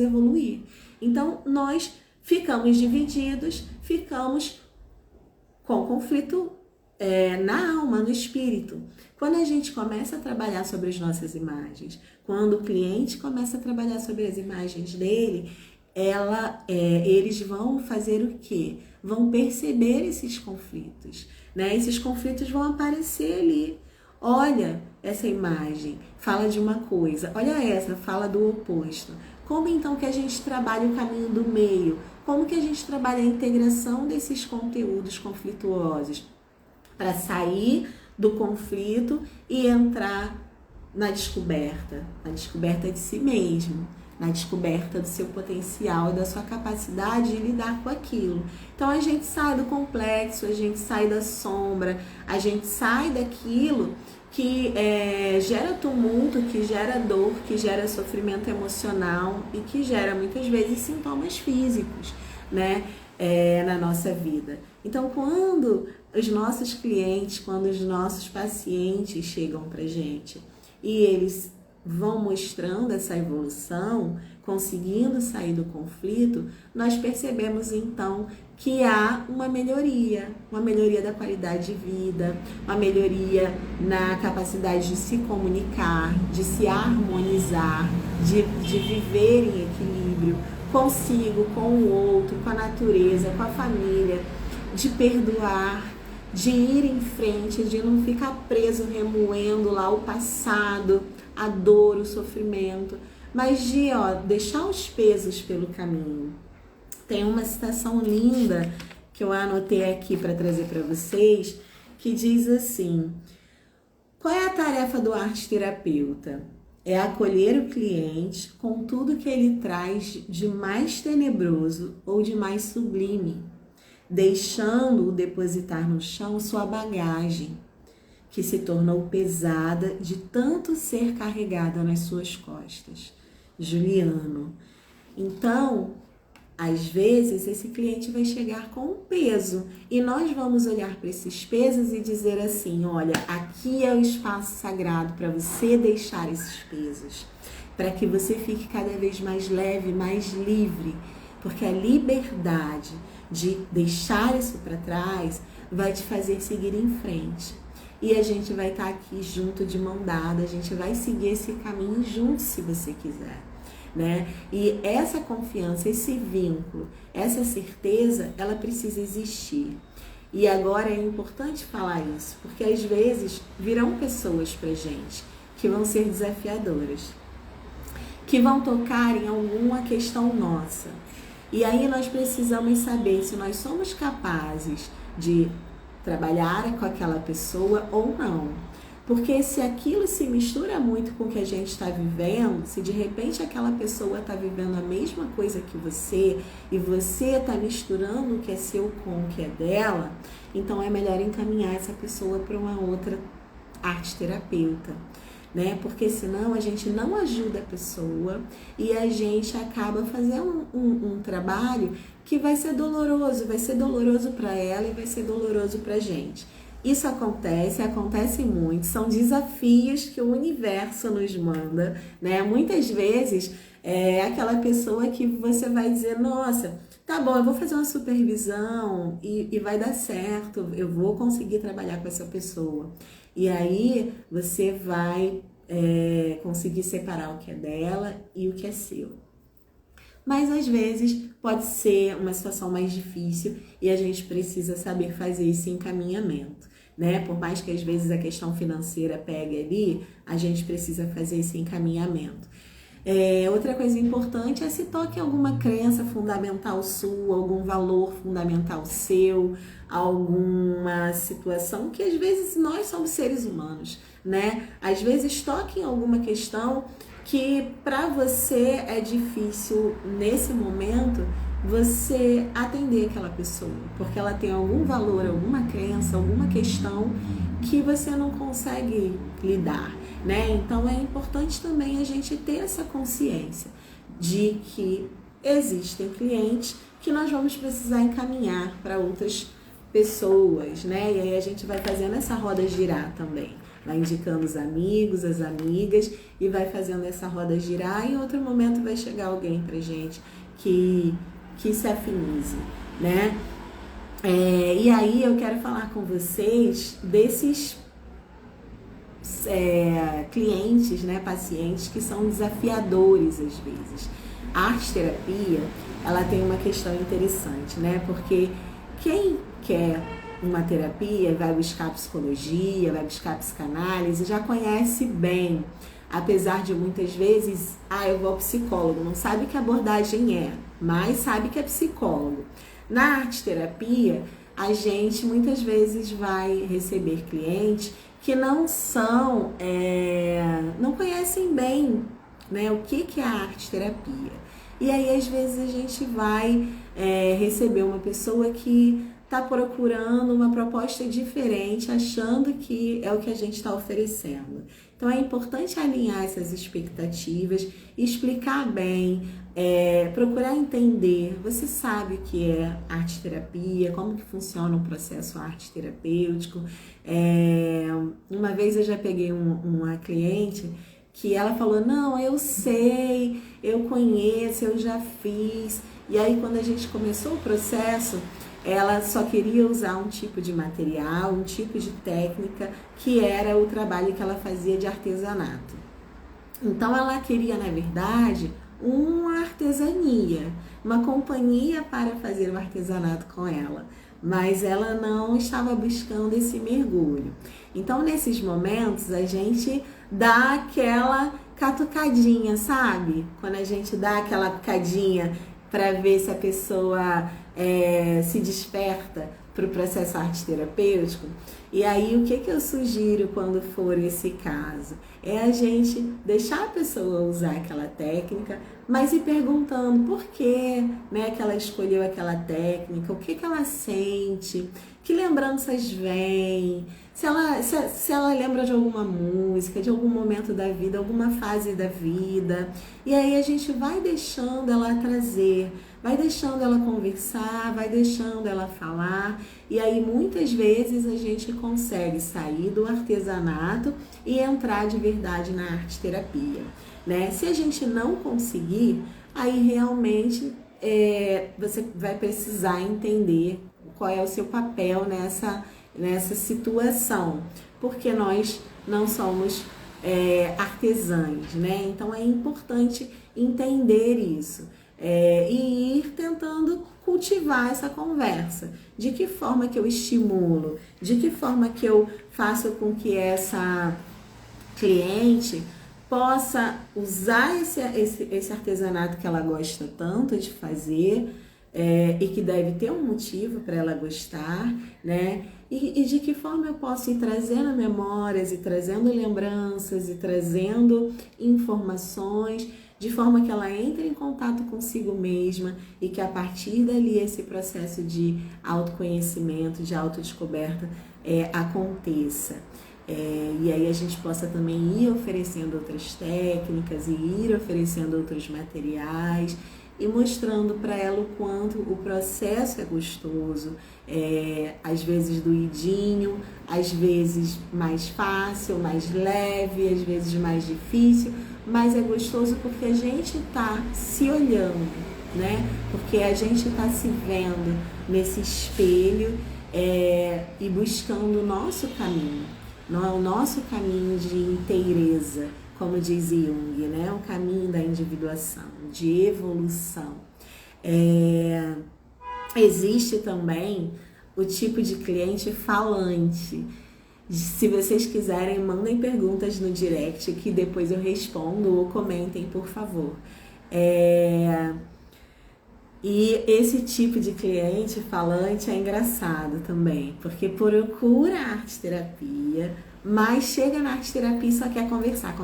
evoluir. Então, nós ficamos divididos, ficamos com conflito na alma, no espírito. Quando a gente começa a trabalhar sobre as nossas imagens, quando o cliente começa a trabalhar sobre as imagens dele, eles vão fazer o quê? Vão perceber esses conflitos, né? Esses conflitos vão aparecer ali. Olha essa imagem, fala de uma coisa. Olha essa, fala do oposto. Como então que a gente trabalha o caminho do meio? Como que a gente trabalha a integração desses conteúdos conflituosos para sair do conflito e entrar na descoberta de si mesmo, na descoberta do seu potencial, da sua capacidade de lidar com aquilo. Então a gente sai do complexo, a gente sai da sombra, a gente sai daquilo que gera tumulto, que gera dor, que gera sofrimento emocional e que gera muitas vezes sintomas físicos, né, na nossa vida. Então quando os nossos clientes, quando os nossos pacientes chegam pra gente e eles vão mostrando essa evolução, conseguindo sair do conflito, nós percebemos então que há uma melhoria da qualidade de vida, uma melhoria na capacidade de se comunicar, de se harmonizar, de viver em equilíbrio consigo, com o outro, com a natureza, com a família, de perdoar, de ir em frente, de não ficar preso remoendo lá o passado, a dor, o sofrimento, mas de deixar os pesos pelo caminho. Tem uma citação linda que eu anotei aqui para trazer para vocês, que diz assim: qual é a tarefa do arte-terapeuta? É acolher o cliente com tudo que ele traz de mais tenebroso ou de mais sublime, deixando-o depositar no chão sua bagagem, que se tornou pesada de tanto ser carregada nas suas costas. Juliano. Então, às vezes, esse cliente vai chegar com um peso e nós vamos olhar para esses pesos e dizer assim: olha, aqui é o espaço sagrado para você deixar esses pesos, para que você fique cada vez mais leve, mais livre, porque a liberdade de deixar isso para trás vai te fazer seguir em frente. E a gente vai estar aqui junto de mão dada, a gente vai seguir esse caminho junto se você quiser, né? E essa confiança, esse vínculo, essa certeza, ela precisa existir. E agora é importante falar isso, porque às vezes virão pessoas pra gente que vão ser desafiadoras, que vão tocar em alguma questão nossa. E aí nós precisamos saber se nós somos capazes de trabalhar com aquela pessoa ou não. Porque se aquilo se mistura muito com o que a gente está vivendo, se de repente aquela pessoa está vivendo a mesma coisa que você e você está misturando o que é seu com o que é dela, então é melhor encaminhar essa pessoa para uma outra arte-terapeuta, né? Porque senão a gente não ajuda a pessoa e a gente acaba fazendo um trabalho que vai ser doloroso para ela e vai ser doloroso pra gente. Isso acontece muito, são desafios que o universo nos manda, né? Muitas vezes é aquela pessoa que você vai dizer, nossa, tá bom, eu vou fazer uma supervisão e vai dar certo, eu vou conseguir trabalhar com essa pessoa. E aí você vai conseguir separar o que é dela e o que é seu. Mas às vezes pode ser uma situação mais difícil e a gente precisa saber fazer esse encaminhamento, né? Por mais que às vezes a questão financeira pegue ali, a gente precisa fazer esse encaminhamento. Outra coisa importante é se toque alguma crença fundamental sua, algum valor fundamental seu, alguma situação que às vezes nós somos seres humanos, né? Às vezes toque em alguma questão que para você é difícil nesse momento você atender aquela pessoa, porque ela tem algum valor, alguma crença, alguma questão que você não consegue lidar, né? Então é importante também a gente ter essa consciência de que existem clientes que nós vamos precisar encaminhar para outras pessoas, né? E aí a gente vai fazendo essa roda girar também. Vai indicando os amigos, as amigas e vai fazendo essa roda girar e em outro momento vai chegar alguém pra gente que se afinize, né? E aí eu quero falar com vocês desses clientes, né, pacientes que são desafiadores às vezes. A arte-terapia, ela tem uma questão interessante, né? Porque quem quer uma terapia, vai buscar psicologia, vai buscar psicanálise, já conhece bem, apesar de muitas vezes, eu vou ao psicólogo, não sabe que abordagem é, mas sabe que é psicólogo. Na arte-terapia, a gente muitas vezes vai receber clientes que não são, não conhecem bem, né, o que é a arte-terapia. E aí, às vezes, a gente vai receber uma pessoa que está procurando uma proposta diferente, achando que é o que a gente está oferecendo. Então é importante alinhar essas expectativas, explicar bem, procurar entender. Você sabe o que é arte-terapia, como que funciona um processo arte-terapêutico. Uma vez eu já peguei uma cliente que ela falou, não, eu sei, eu conheço, eu já fiz. E aí quando a gente começou o processo, ela só queria usar um tipo de material, um tipo de técnica, que era o trabalho que ela fazia de artesanato. Então ela queria, na verdade, uma artesania, uma companhia para fazer o artesanato com ela, mas ela não estava buscando esse mergulho. Então nesses momentos a gente dá aquela catucadinha, sabe? Quando a gente dá aquela picadinha para ver se a pessoa se desperta para o processo arte-terapêutico. E aí, o que eu sugiro quando for esse caso? É a gente deixar a pessoa usar aquela técnica, mas ir perguntando por quê, né, que ela escolheu aquela técnica, o que ela sente, que lembranças vêm, se ela lembra de alguma música, de algum momento da vida, alguma fase da vida. E aí a gente vai deixando ela trazer, vai deixando ela conversar, vai deixando ela falar. E aí muitas vezes a gente consegue sair do artesanato e entrar de verdade na arte-terapia, né? Se a gente não conseguir, aí realmente você vai precisar entender qual é o seu papel nessa situação, porque nós não somos artesãos, né? Então é importante entender isso e ir tentando cultivar essa conversa. De que forma que eu estimulo? De que forma que eu faço com que essa cliente possa usar esse artesanato que ela gosta tanto de fazer, e que deve ter um motivo para ela gostar, né? E de que forma eu posso ir trazendo memórias, e trazendo lembranças, e trazendo informações, de forma que ela entre em contato consigo mesma e que a partir dali esse processo de autoconhecimento, de autodescoberta aconteça. E aí a gente possa também ir oferecendo outras técnicas e ir oferecendo outros materiais e mostrando para ela o quanto o processo é gostoso, às vezes doidinho, às vezes mais fácil, mais leve, às vezes mais difícil, mas é gostoso porque a gente está se olhando, né? Porque a gente está se vendo nesse espelho e buscando o nosso caminho, não é o nosso caminho de inteireza, como diz Jung, né? O caminho da individuação, de evolução. Existe também o tipo de cliente falante. Se vocês quiserem, mandem perguntas no direct que depois eu respondo ou comentem, por favor. E esse tipo de cliente falante é engraçado também, porque procura arte terapia, mas chega na arte terapia e só quer conversar,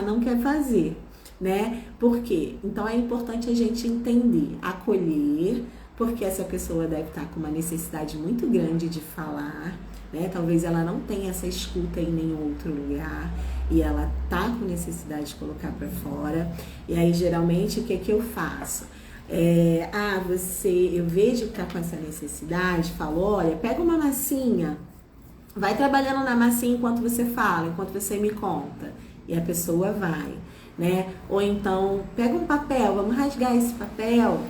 não quer fazer, né? Por quê? Então é importante a gente entender, acolher, porque essa pessoa deve estar com uma necessidade muito grande de falar, né? Talvez ela não tenha essa escuta em nenhum outro lugar e ela tá com necessidade de colocar para fora. E aí geralmente o que eu faço? Eu vejo que tá com essa necessidade, falo, olha, pega uma massinha, vai trabalhando na massinha enquanto você fala, enquanto você me conta. E a pessoa vai, né? Ou então, pega um papel, vamos rasgar esse papel,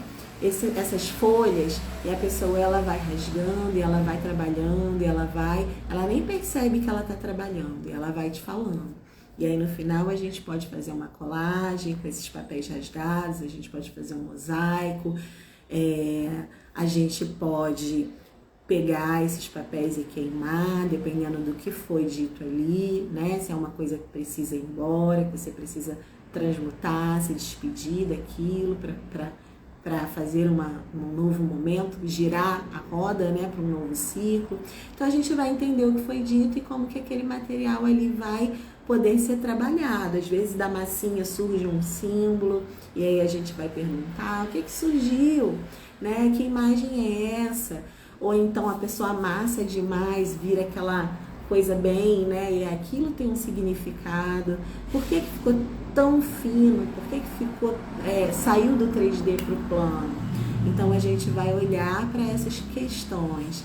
essas folhas, e a pessoa ela vai rasgando, e ela vai trabalhando, e ela nem percebe que ela tá trabalhando, e ela vai te falando. E aí no final a gente pode fazer uma colagem com esses papéis rasgados, a gente pode fazer um mosaico, a gente pode pegar esses papéis e queimar, dependendo do que foi dito ali, né? Se é uma coisa que precisa ir embora, que você precisa transmutar, se despedir daquilo para fazer um novo momento, girar a roda, né, para um novo ciclo. Então a gente vai entender o que foi dito e como que aquele material ali vai poder ser trabalhado. Às vezes da massinha surge um símbolo e aí a gente vai perguntar o que surgiu, né? Que imagem é essa? Ou então a pessoa amassa demais, vira aquela coisa bem, né? E aquilo tem um significado. Por que ficou tão fino? Por que ficou, saiu do 3D para o plano? Então a gente vai olhar para essas questões.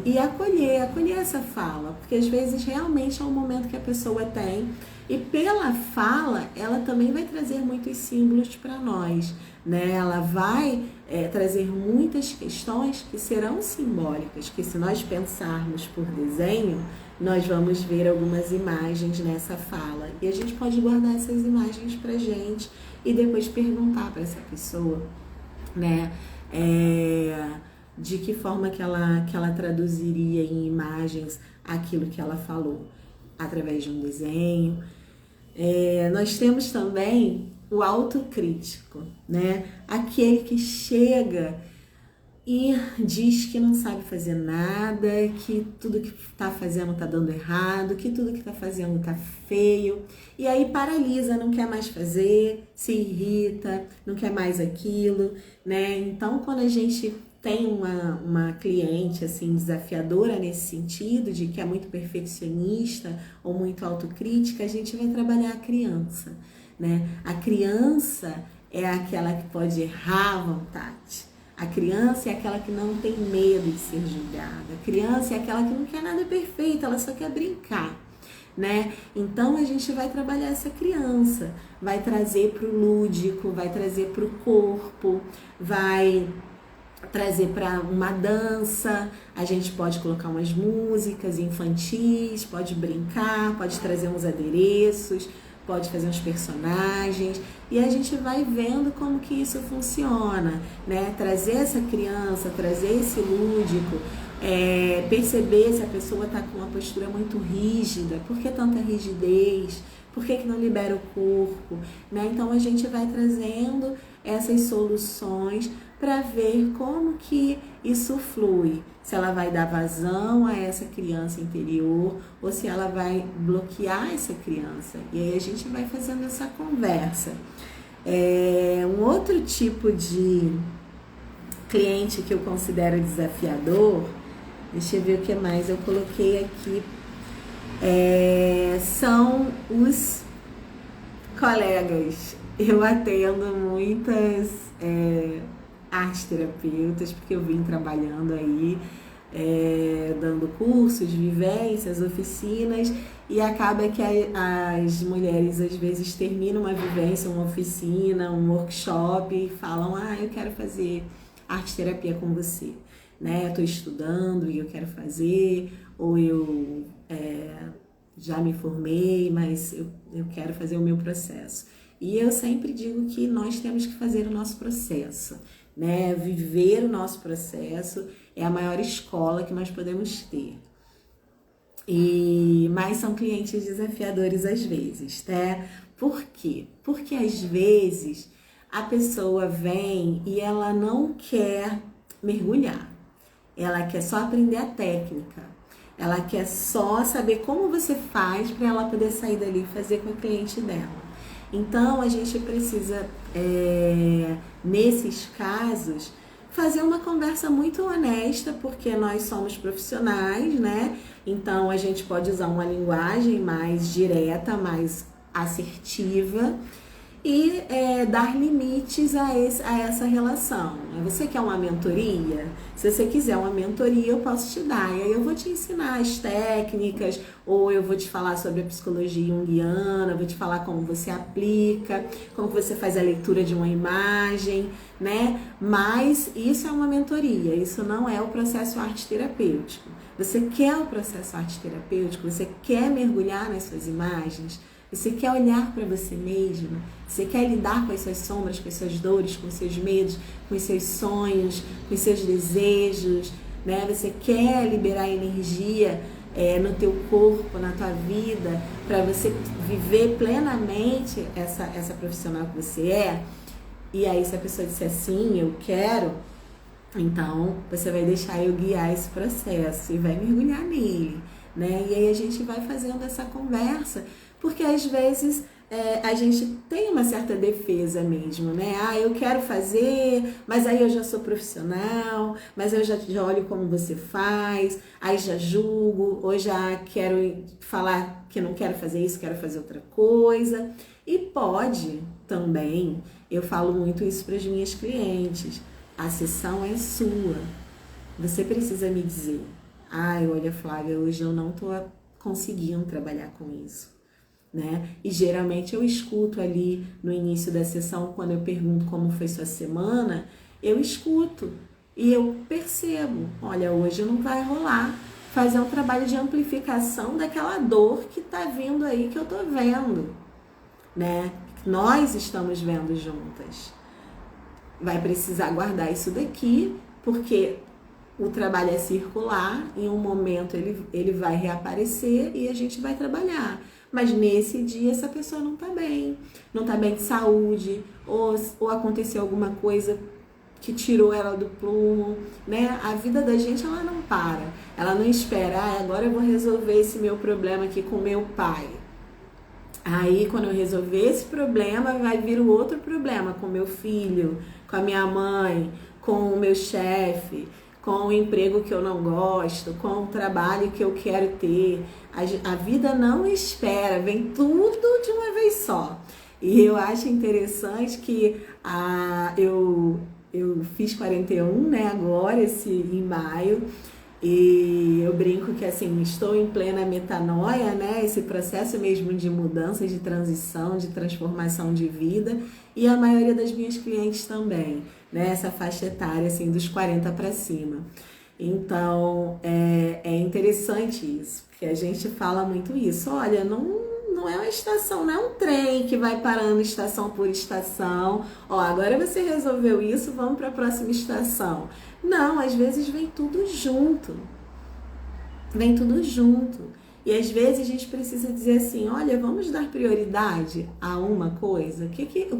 E acolher essa fala, porque às vezes realmente é um momento que a pessoa tem, e pela fala ela também vai trazer muitos símbolos para nós, né? Ela vai trazer muitas questões que serão simbólicas, que se nós pensarmos por desenho, nós vamos ver algumas imagens nessa fala, e a gente pode guardar essas imagens pra gente e depois perguntar para essa pessoa, né? De que forma que ela traduziria em imagens aquilo que ela falou, através de um desenho. Nós temos também o autocrítico, né? Aquele que chega e diz que não sabe fazer nada, que tudo que está fazendo está dando errado, que tudo que está fazendo está feio, e aí paralisa, não quer mais fazer, se irrita, não quer mais aquilo, né? Então, quando a gente tem uma cliente assim desafiadora nesse sentido, de que é muito perfeccionista ou muito autocrítica, a gente vai trabalhar a criança, né? A criança é aquela que pode errar à vontade. A criança é aquela que não tem medo de ser julgada. A criança é aquela que não quer nada perfeito, ela só quer brincar, né? Então a gente vai trabalhar essa criança, vai trazer para o lúdico, vai trazer para o corpo, vai trazer para uma dança, a gente pode colocar umas músicas infantis, pode brincar, pode trazer uns adereços, pode fazer uns personagens, e a gente vai vendo como que isso funciona, né? Trazer essa criança, trazer esse lúdico, perceber se a pessoa está com uma postura muito rígida, por que tanta rigidez, por que não libera o corpo, né? Então a gente vai trazendo essas soluções para ver como que isso flui, se ela vai dar vazão a essa criança interior ou se ela vai bloquear essa criança. E aí a gente vai fazendo essa conversa. Um outro tipo de cliente que eu considero desafiador, deixa eu ver o que mais eu coloquei aqui, são os colegas, eu atendo muitas arte terapeutas, porque eu vim trabalhando aí, dando cursos, vivências, oficinas, e acaba que as mulheres às vezes terminam uma vivência, uma oficina, um workshop e falam: ah, eu quero fazer arte terapia com você, né? Eu tô estudando e eu quero fazer, ou eu já me formei, mas eu quero fazer o meu processo. E eu sempre digo que nós temos que fazer o nosso processo, né? Viver o nosso processo é a maior escola que nós podemos ter. Mas são clientes desafiadores às vezes, né? Por quê? Porque às vezes a pessoa vem e ela não quer mergulhar, ela quer só aprender a técnica, ela quer só saber como você faz para ela poder sair dali e fazer com o cliente dela. Então a gente precisa, nesses casos, fazer uma conversa muito honesta, porque nós somos profissionais, né? Então a gente pode usar uma linguagem mais direta, mais assertiva e dar limites a essa relação. Você quer uma mentoria? Se você quiser uma mentoria, eu posso te dar. E aí eu vou te ensinar as técnicas, ou eu vou te falar sobre a psicologia junguiana, vou te falar como você aplica, como você faz a leitura de uma imagem, né? Mas isso é uma mentoria, isso não é o processo arte terapêutico. Você quer o processo arte terapêutico? Você quer mergulhar nas suas imagens? Você quer olhar para você mesmo? Você quer lidar com as suas sombras, com as suas dores, com os seus medos, com os seus sonhos, com os seus desejos, né? Você quer liberar energia no teu corpo, na tua vida, para você viver plenamente essa profissional que você é? E aí, se a pessoa disser sim, eu quero, então você vai deixar eu guiar esse processo e vai mergulhar nele, né? E aí a gente vai fazendo essa conversa, porque às vezes a gente tem uma certa defesa mesmo, né? Ah, eu quero fazer, mas aí eu já sou profissional, mas eu já olho como você faz, aí já julgo, ou já quero falar que não quero fazer isso, quero fazer outra coisa. E pode também, eu falo muito isso para as minhas clientes, a sessão é sua. Você precisa me dizer: ai, olha, Flávia, hoje eu não estou conseguindo trabalhar com isso, né? E geralmente eu escuto ali no início da sessão, quando eu pergunto como foi sua semana, eu escuto e eu percebo: olha, hoje não vai rolar fazer um trabalho de amplificação daquela dor que tá vindo aí, que eu tô vendo, né? Nós estamos vendo juntas. Vai precisar guardar isso daqui, porque o trabalho é circular, em um momento ele vai reaparecer e a gente vai trabalhar. Mas nesse dia essa pessoa não tá bem de saúde, ou aconteceu alguma coisa que tirou ela do prumo, né? A vida da gente, ela não para, ela não espera: agora eu vou resolver esse meu problema aqui com meu pai. Aí, quando eu resolver esse problema, vai vir o outro problema com meu filho, com a minha mãe, com o meu chefe, com o emprego que eu não gosto, com o trabalho que eu quero ter. A vida não espera, vem tudo de uma vez só. E eu acho interessante que eu fiz 41, né, agora, em maio. E eu brinco que, assim, estou em plena metanoia, né? Esse processo mesmo de mudança, de transição, de transformação de vida. E a maioria das minhas clientes também, né? Essa faixa etária, assim, dos 40 para cima. Então, é interessante isso, porque a gente fala muito isso. Olha, não é uma estação, não é um trem que vai parando estação por estação. Ó, agora você resolveu isso, vamos para a próxima estação. Não, às vezes vem tudo junto. Vem tudo junto. E às vezes a gente precisa dizer assim: olha, vamos dar prioridade a uma coisa. O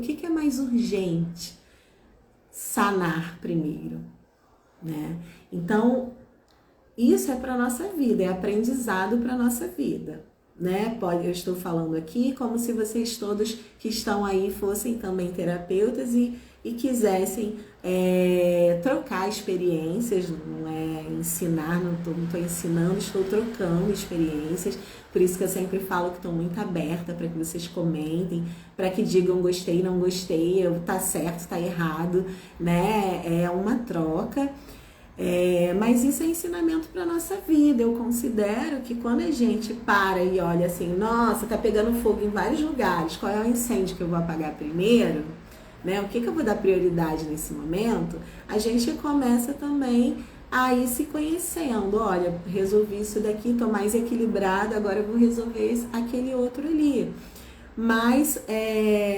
que é mais urgente? Sanar primeiro, né? Então, isso é para a nossa vida, é aprendizado para a nossa vida, né? Eu estou falando aqui como se vocês todos que estão aí fossem também terapeutas e quisessem trocar experiências, não é ensinar, não estou ensinando, estou trocando experiências. Por isso que eu sempre falo que estou muito aberta para que vocês comentem, para que digam gostei, não gostei, tá certo, tá errado, né? É uma troca. Mas isso é ensinamento para nossa vida. Eu considero que quando a gente para e olha assim, nossa, tá pegando fogo em vários lugares, qual é o incêndio que eu vou apagar primeiro? Né? O que eu vou dar prioridade nesse momento? A gente começa também a ir se conhecendo. Olha, resolvi isso daqui, tô mais equilibrada, agora eu vou resolver aquele outro ali. Mas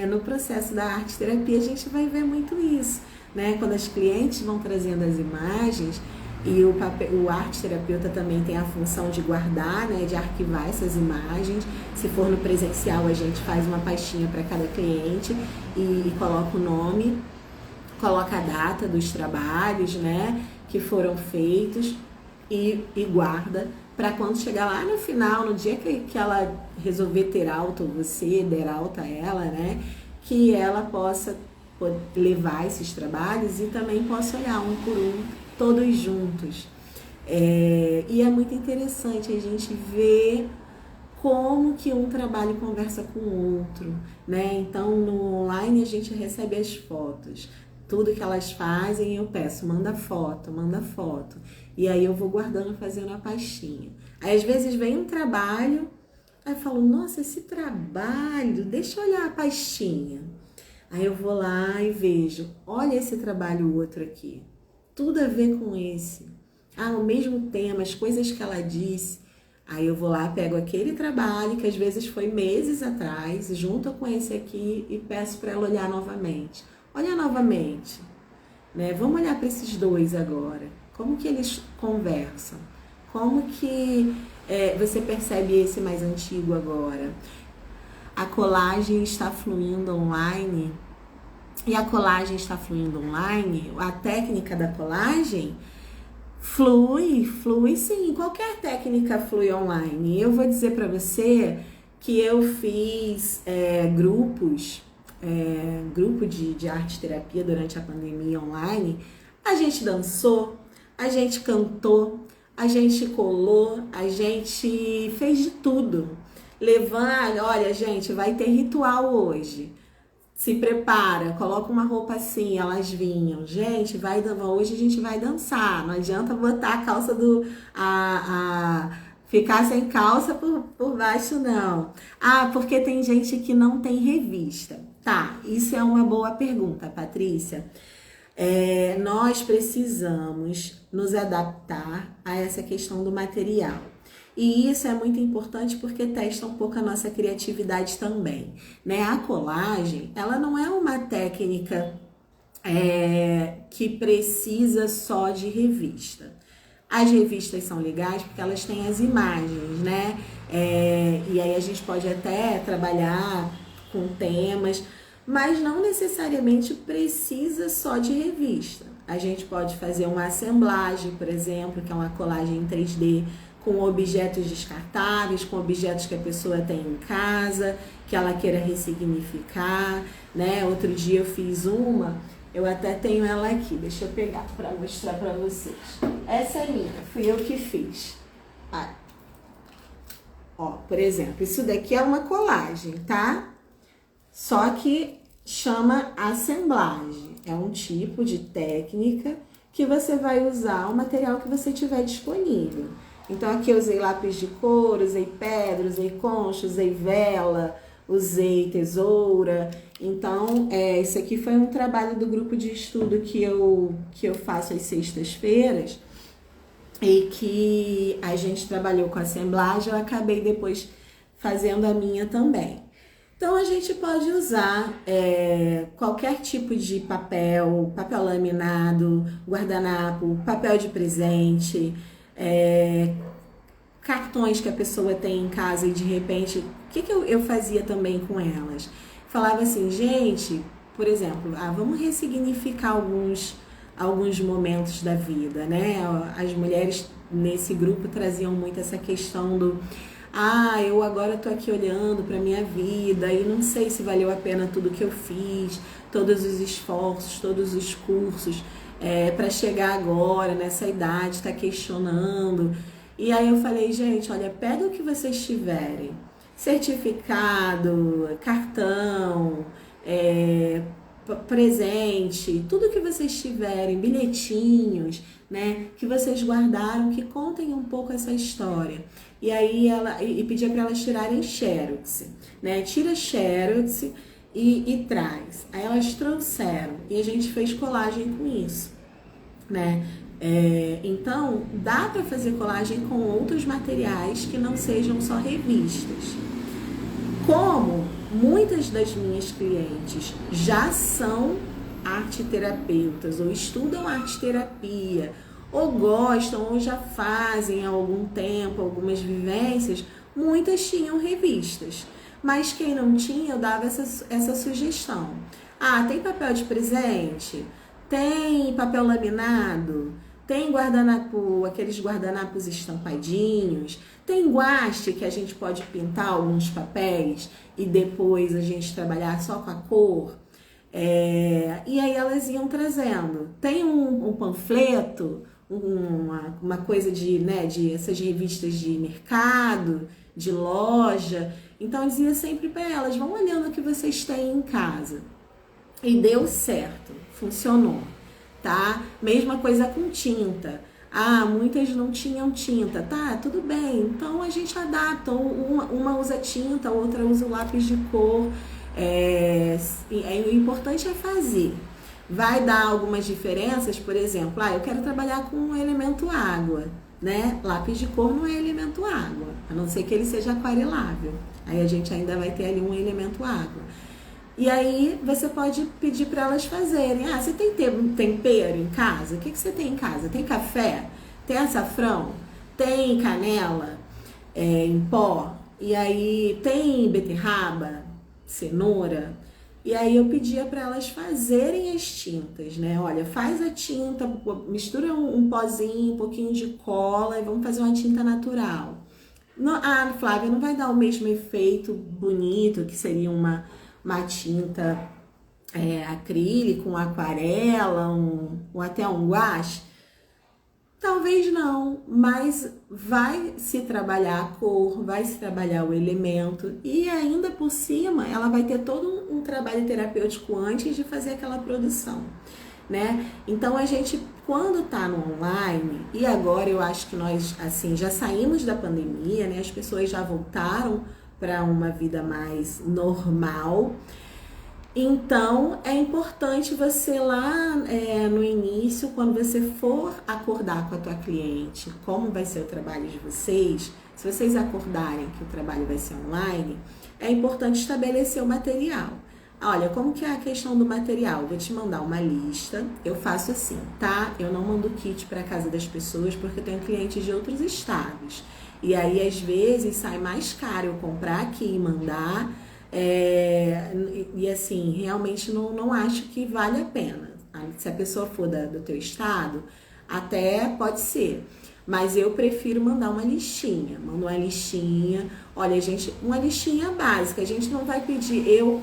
no processo da arte terapia a gente vai ver muito isso, né? Quando as clientes vão trazendo as imagens, e o arte terapeuta também tem a função de guardar, né, de arquivar essas imagens. Se for no presencial, a gente faz uma pastinha para cada cliente e coloca o nome, coloca a data dos trabalhos, né, que foram feitos e guarda para quando chegar lá no final, no dia que ela resolver ter alta, ou você der alta a ela, né, que ela possa levar esses trabalhos e também possa olhar um por um, todos juntos. E é muito interessante a gente ver como que um trabalho conversa com o outro, né? Então, no online a gente recebe as fotos, tudo que elas fazem eu peço, manda foto. E aí eu vou guardando, fazendo a pastinha. Aí às vezes vem um trabalho, aí eu falo, nossa, esse trabalho, deixa eu olhar a pastinha. Aí eu vou lá e vejo, olha esse trabalho outro aqui, tudo a ver com esse. O mesmo tema, as coisas que ela disse. Aí eu vou lá, pego aquele trabalho, que às vezes foi meses atrás, junto com esse aqui e peço para ela olhar novamente. Olha novamente, né? Vamos olhar para esses dois agora. Como que eles conversam? Como que você percebe esse mais antigo agora? A colagem está fluindo online. E a colagem está fluindo online, a técnica da colagem flui sim, qualquer técnica flui online. Eu vou dizer para você que eu fiz grupo de arte terapia durante a pandemia online. A gente dançou, a gente cantou, a gente colou, a gente fez de tudo. Olha, gente, vai ter ritual hoje. Se prepara, coloca uma roupa assim, elas vinham. Gente, hoje a gente vai dançar. Não adianta botar a calça ficar sem calça por baixo, não. Porque tem gente que não tem revista. Tá, isso é uma boa pergunta, Patrícia. Nós precisamos nos adaptar a essa questão do material. E isso é muito importante porque testa um pouco a nossa criatividade também, né? A colagem, ela não é uma técnica que precisa só de revista. As revistas são legais porque elas têm as imagens, né? E aí a gente pode até trabalhar com temas, mas não necessariamente precisa só de revista. A gente pode fazer uma assemblagem, por exemplo, que é uma colagem em 3D, com objetos descartáveis, com objetos que a pessoa tem em casa, que ela queira ressignificar, né? Outro dia eu fiz eu até tenho ela aqui, deixa eu pegar para mostrar para vocês. Essa é minha, fui eu que fiz. Por exemplo, isso daqui é uma colagem, tá? Só que chama assemblagem. É um tipo de técnica que você vai usar o material que você tiver disponível. Então aqui eu usei lápis de cor, usei pedra, usei concha, usei vela, usei tesoura. Então, esse aqui foi um trabalho do grupo de estudo que eu faço às sextas-feiras e que a gente trabalhou com assemblagem, eu acabei depois fazendo a minha também. Então, a gente pode usar qualquer tipo de papel laminado, guardanapo, papel de presente, cartões que a pessoa tem em casa e de repente, o que eu fazia também com elas? Falava assim, gente, por exemplo, vamos ressignificar alguns momentos da vida, né? As mulheres nesse grupo traziam muito essa questão do eu agora tô aqui olhando pra minha vida e não sei se valeu a pena tudo que eu fiz, todos os esforços, todos os cursos para chegar agora, nessa idade, tá questionando. E aí eu falei, gente, olha, pega o que vocês tiverem, certificado, cartão, presente, tudo que vocês tiverem, bilhetinhos, né, que vocês guardaram, que contem um pouco essa história. E aí e pedia para elas tirarem xerox, né? Tira xerox e traz. Aí elas trouxeram e a gente fez colagem com isso, né? Então dá para fazer colagem com outros materiais que não sejam só revistas. Como muitas das minhas clientes já são arteterapeutas ou estudam arteterapia, ou gostam ou já fazem há algum tempo algumas vivências, muitas tinham revistas. Mas quem não tinha, eu dava essa sugestão. Ah, tem papel de presente? Tem papel laminado? Tem guardanapo, aqueles guardanapos estampadinhos? Tem guaste que a gente pode pintar alguns papéis e depois a gente trabalhar só com a cor? E aí elas iam trazendo. Tem um panfleto, uma coisa de essas revistas de mercado, de loja. Então eu dizia sempre para elas, vão olhando o que vocês têm em casa. E deu certo, funcionou, tá? Mesma coisa com tinta. Ah, muitas não tinham tinta, tá? Tudo bem, então a gente adapta. Uma usa tinta, outra usa o lápis de cor. O importante é fazer. Vai dar algumas diferenças, por exemplo, eu quero trabalhar com o elemento água, né? Lápis de cor não é elemento água, a não ser que ele seja aquarelável. Aí a gente ainda vai ter ali um elemento água. E aí você pode pedir para elas fazerem. Ah, você tem tempero em casa? O que você tem em casa? Tem café? Tem açafrão? Tem canela em pó? E aí tem beterraba? Cenoura? E aí eu pedia para elas fazerem as tintas, né? Olha, faz a tinta, mistura um pozinho, um pouquinho de cola e vamos fazer uma tinta natural. Flávia, não vai dar o mesmo efeito bonito que seria uma tinta acrílico, um aquarela, ou até um guache? Talvez não, mas vai se trabalhar a cor, vai se trabalhar o elemento e ainda por cima ela vai ter todo um trabalho terapêutico antes de fazer aquela produção, né? Então a gente, quando tá no online, e agora eu acho que nós assim já saímos da pandemia, né? As pessoas já voltaram para uma vida mais normal. Então, é importante você lá no início, quando você for acordar com a tua cliente, como vai ser o trabalho de vocês, se vocês acordarem que o trabalho vai ser online, é importante estabelecer o material. Olha, como que é a questão do material? Vou te mandar uma lista, eu faço assim, tá? Eu não mando kit para casa das pessoas porque eu tenho clientes de outros estados. E aí, às vezes, sai mais caro eu comprar aqui e mandar. E assim, realmente não acho que vale a pena. Se a pessoa for do teu estado, até pode ser. Mas eu prefiro mandar uma listinha. Mando uma listinha. Olha, gente, uma listinha básica. A gente não vai pedir, eu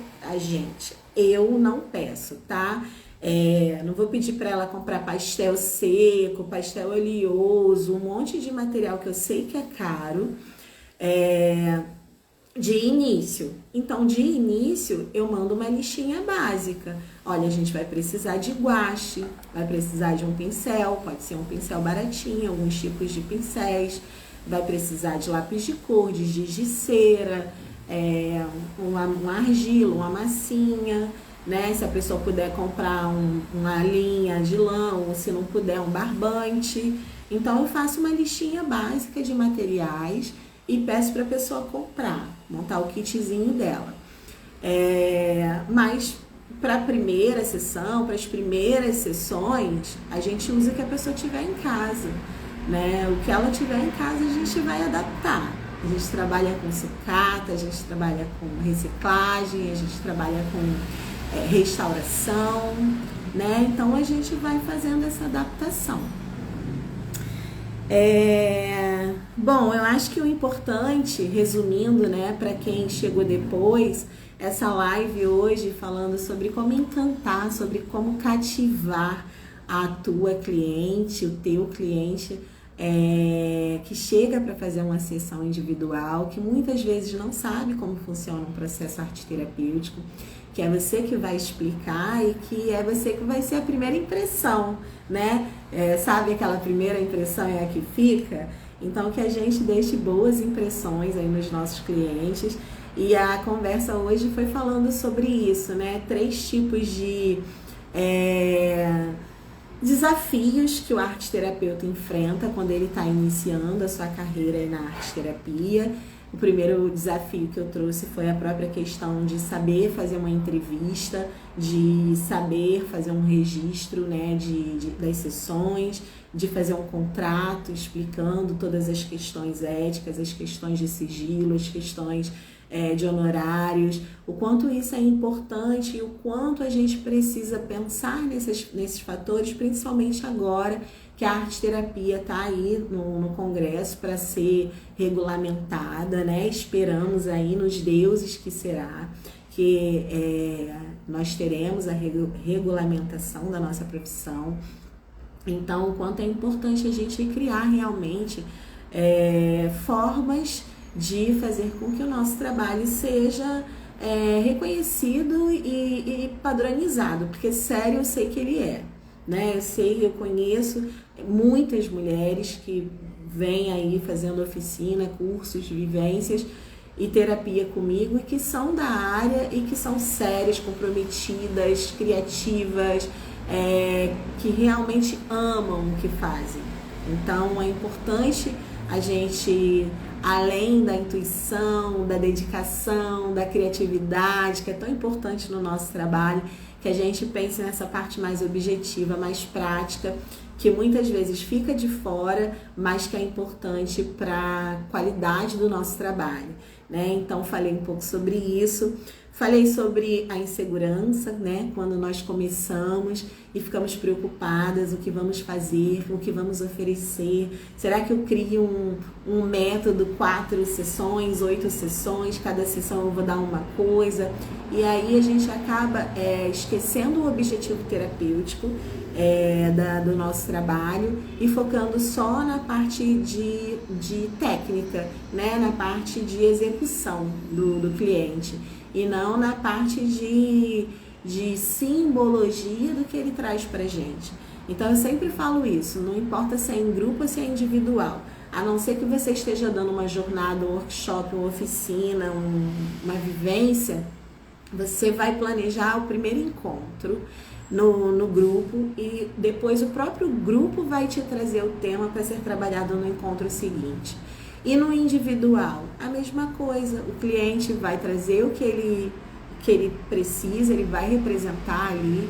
não peço, tá? Não vou pedir para ela comprar pastel seco, pastel oleoso, um monte de material que eu sei que é caro. De início. Então, de início, eu mando uma listinha básica. Olha, a gente vai precisar de guache, vai precisar de um pincel, pode ser um pincel baratinho, alguns tipos de pincéis, vai precisar de lápis de cor, de giz de cera, uma argila, uma massinha, né? Se a pessoa puder comprar uma linha de lã, ou se não puder, um barbante. Então, eu faço uma listinha básica de materiais e peço para a pessoa comprar, montar o kitzinho dela. Mas para a primeira sessão, para as primeiras sessões, a gente usa o que a pessoa tiver em casa, né? O que ela tiver em casa a gente vai adaptar. A gente trabalha com sucata, a gente trabalha com reciclagem, a gente trabalha com restauração, né? Então a gente vai fazendo essa adaptação. Bom, eu acho que o importante, resumindo, né, para quem chegou depois, essa live hoje falando sobre como encantar, sobre como cativar a tua cliente, o teu cliente, que chega para fazer uma sessão individual, que muitas vezes não sabe como funciona um processo arte terapêutico, que é você que vai explicar e que é você que vai ser a primeira impressão, né? Sabe aquela primeira impressão é a que fica? Então, que a gente deixe boas impressões aí nos nossos clientes. E a conversa hoje foi falando sobre isso, né? 3 tipos de desafios que o arte terapeuta enfrenta quando ele está iniciando a sua carreira na arte terapia. O primeiro desafio que eu trouxe foi a própria questão de saber fazer uma entrevista, de saber fazer um registro, né, das sessões, de fazer um contrato explicando todas as questões éticas, as questões de sigilo, as questões de honorários, o quanto isso é importante e o quanto a gente precisa pensar nesses fatores, principalmente agora que a arte terapia está aí no Congresso para ser regulamentada, né? Esperamos aí nos deuses que será, que nós teremos a regulamentação da nossa profissão. Então, o quanto é importante a gente criar realmente formas de fazer com que o nosso trabalho seja reconhecido e padronizado, porque sério eu sei que ele é, né? Eu conheço muitas mulheres que vêm aí fazendo oficina, cursos, vivências e terapia comigo e que são da área e que são sérias, comprometidas, criativas, que realmente amam o que fazem. Então é importante a gente, além da intuição, da dedicação, da criatividade, que é tão importante no nosso trabalho, que a gente pense nessa parte mais objetiva, mais prática, que muitas vezes fica de fora, mas que é importante para a qualidade do nosso trabalho, né? Então, falei um pouco sobre isso. Falei sobre a insegurança, né? Quando nós começamos e ficamos preocupadas, o que vamos fazer, o que vamos oferecer. Será que eu crio um método, 4 sessões, 8 sessões, cada sessão eu vou dar uma coisa? E aí a gente acaba esquecendo o objetivo terapêutico do nosso trabalho e focando só na parte de técnica, né? Na parte de execução do cliente. E não na parte de simbologia do que ele traz pra gente. Então eu sempre falo isso, não importa se é em grupo ou se é individual, a não ser que você esteja dando uma jornada, um workshop, uma oficina, uma vivência, você vai planejar o primeiro encontro no grupo e depois o próprio grupo vai te trazer o tema para ser trabalhado no encontro seguinte. E no individual, a mesma coisa, o cliente vai trazer o que ele precisa, ele vai representar ali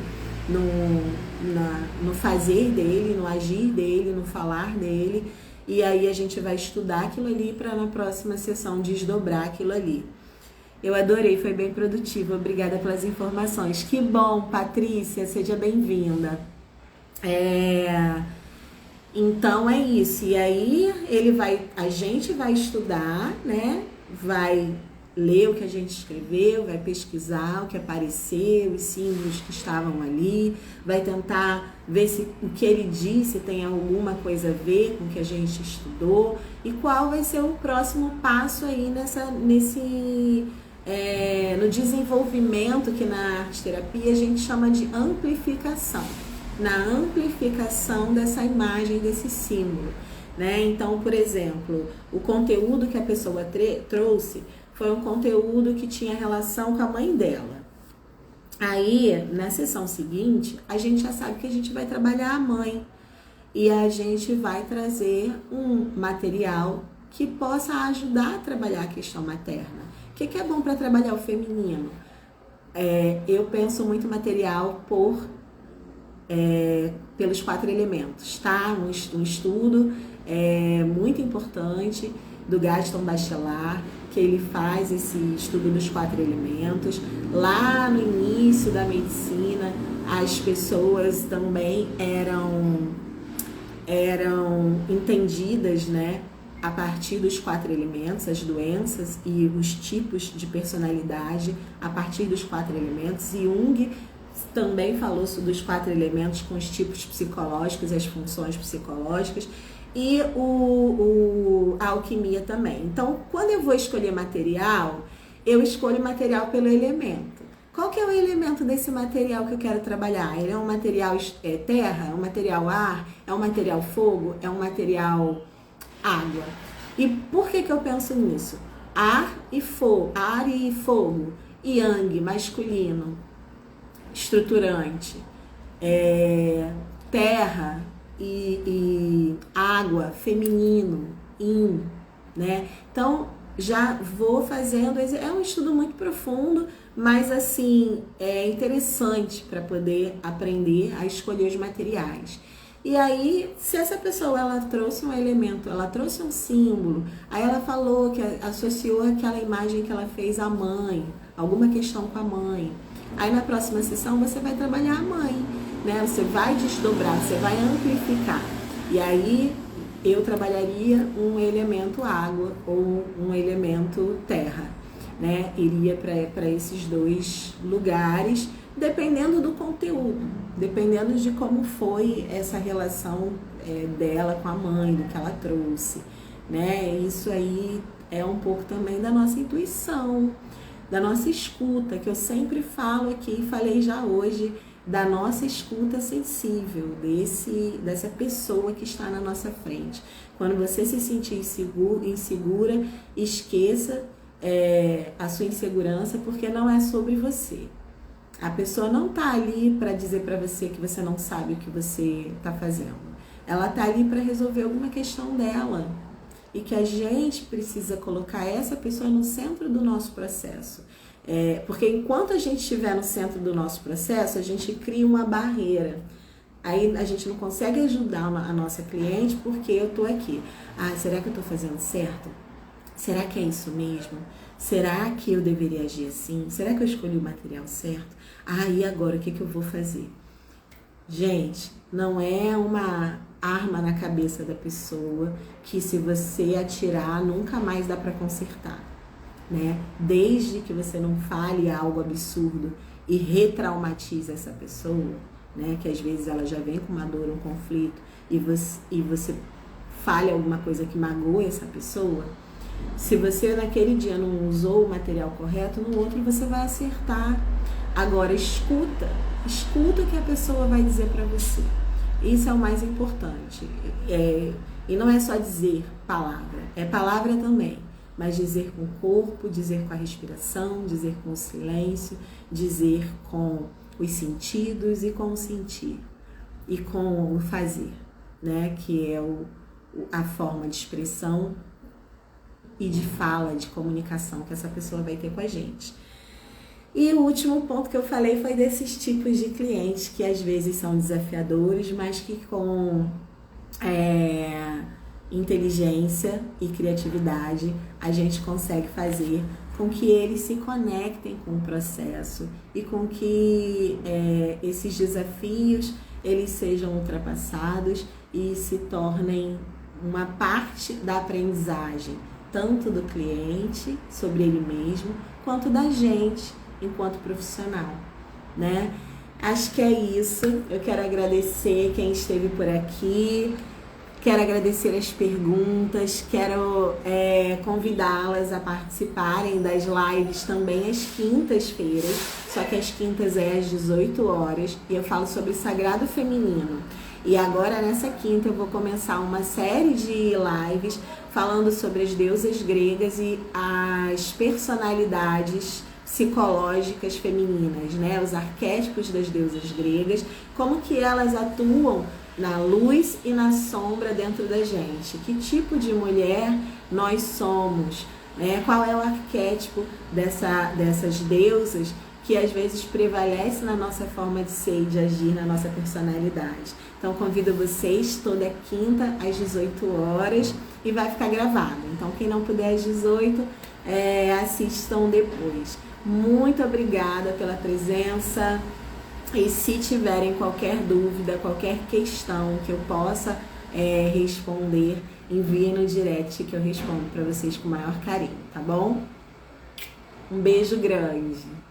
no fazer dele, no agir dele, no falar dele, e aí a gente vai estudar aquilo ali para na próxima sessão desdobrar aquilo ali. Eu adorei, foi bem produtivo, obrigada pelas informações. Que bom, Patrícia, seja bem-vinda. Então é isso, e aí a gente vai estudar, né? Vai ler o que a gente escreveu, vai pesquisar o que apareceu, os símbolos que estavam ali, vai tentar ver se o que ele disse tem alguma coisa a ver com o que a gente estudou e qual vai ser o próximo passo aí no desenvolvimento, que na arte terapia a gente chama de amplificação. Na amplificação dessa imagem, desse símbolo, né? Então, por exemplo, o conteúdo que a pessoa trouxe foi um conteúdo que tinha relação com a mãe dela. Aí, na sessão seguinte, a gente já sabe que a gente vai trabalhar a mãe e a gente vai trazer um material que possa ajudar a trabalhar a questão materna. O que é bom para trabalhar o feminino? Eu penso muito material pelos 4 elementos, tá? Um estudo muito importante do Gaston Bachelard, que ele faz esse estudo dos 4 elementos. Lá no início da medicina, as pessoas também eram entendidas, né, a partir dos 4 elementos, as doenças e os tipos de personalidade a partir dos 4 elementos. E Jung também falou dos 4 elementos com os tipos psicológicos e as funções psicológicas. E a alquimia também. Então, quando eu vou escolher material, eu escolho material pelo elemento. Qual que é o elemento desse material que eu quero trabalhar? Ele é um material terra? É um material ar? É um material fogo? É um material água? E por que eu penso nisso? Ar e fogo, yang, masculino, estruturante, terra e água, feminino, yin, né? Então, já vou fazendo, é um estudo muito profundo, mas assim, é interessante para poder aprender a escolher os materiais. E aí, se essa pessoa ela trouxe um elemento, ela trouxe um símbolo, aí ela falou que associou aquela imagem que ela fez à mãe, alguma questão com a mãe. Aí na próxima sessão você vai trabalhar a mãe, né? Você vai desdobrar, você vai amplificar. E aí eu trabalharia um elemento água ou um elemento terra, né? Iria para esses 2 lugares, dependendo do conteúdo, dependendo de como foi essa relação dela com a mãe, do que ela trouxe, né? Isso aí é um pouco também da nossa intuição, da nossa escuta, que eu sempre falo aqui, falei já hoje, da nossa escuta sensível, dessa pessoa que está na nossa frente. Quando você se sentir insegura, esqueça a sua insegurança, porque não é sobre você. A pessoa não está ali para dizer para você que você não sabe o que você está fazendo. Ela está ali para resolver alguma questão dela. E que a gente precisa colocar essa pessoa no centro do nosso processo. Porque enquanto a gente estiver no centro do nosso processo, a gente cria uma barreira. Aí a gente não consegue ajudar a nossa cliente porque eu estou aqui. Será que eu estou fazendo certo? Será que é isso mesmo? Será que eu deveria agir assim? Será que eu escolhi o material certo? E agora o que eu vou fazer? Gente, não é uma arma na cabeça da pessoa que se você atirar nunca mais dá para consertar, né? Desde que você não fale algo absurdo e retraumatize essa pessoa, né? Que às vezes ela já vem com uma dor, um conflito e você fale alguma coisa que magoe essa pessoa. Se você naquele dia não usou o material correto, no outro você vai acertar. Agora escuta o que a pessoa vai dizer para você. Isso é o mais importante. E não é só dizer palavra, é palavra também, mas dizer com o corpo, dizer com a respiração, dizer com o silêncio, dizer com os sentidos e com o sentir e com o fazer, né? Que é a forma de expressão e de fala, de comunicação que essa pessoa vai ter com a gente. E o último ponto que eu falei foi desses tipos de clientes que às vezes são desafiadores, mas que com inteligência e criatividade a gente consegue fazer com que eles se conectem com o processo e com que esses desafios eles sejam ultrapassados e se tornem uma parte da aprendizagem, tanto do cliente sobre ele mesmo, quanto da gente enquanto profissional, né? Acho que é isso. Eu quero agradecer quem esteve por aqui, quero agradecer as perguntas, quero convidá-las a participarem das lives também às quintas-feiras, só que às quintas às 18 horas, e eu falo sobre sagrado feminino. E agora nessa quinta eu vou começar uma série de lives falando sobre as deusas gregas e as personalidades psicológicas femininas, né? Os arquétipos das deusas gregas, como que elas atuam na luz e na sombra dentro da gente. Que tipo de mulher nós somos, né? Qual é o arquétipo dessas deusas que às vezes prevalece na nossa forma de ser e de agir, na nossa personalidade. Então convido vocês toda quinta às 18 horas e vai ficar gravado. Então quem não puder às 18, assistam depois. Muito obrigada pela presença e se tiverem qualquer dúvida, qualquer questão que eu possa responder, envie no direct que eu respondo para vocês com o maior carinho, tá bom? Um beijo grande!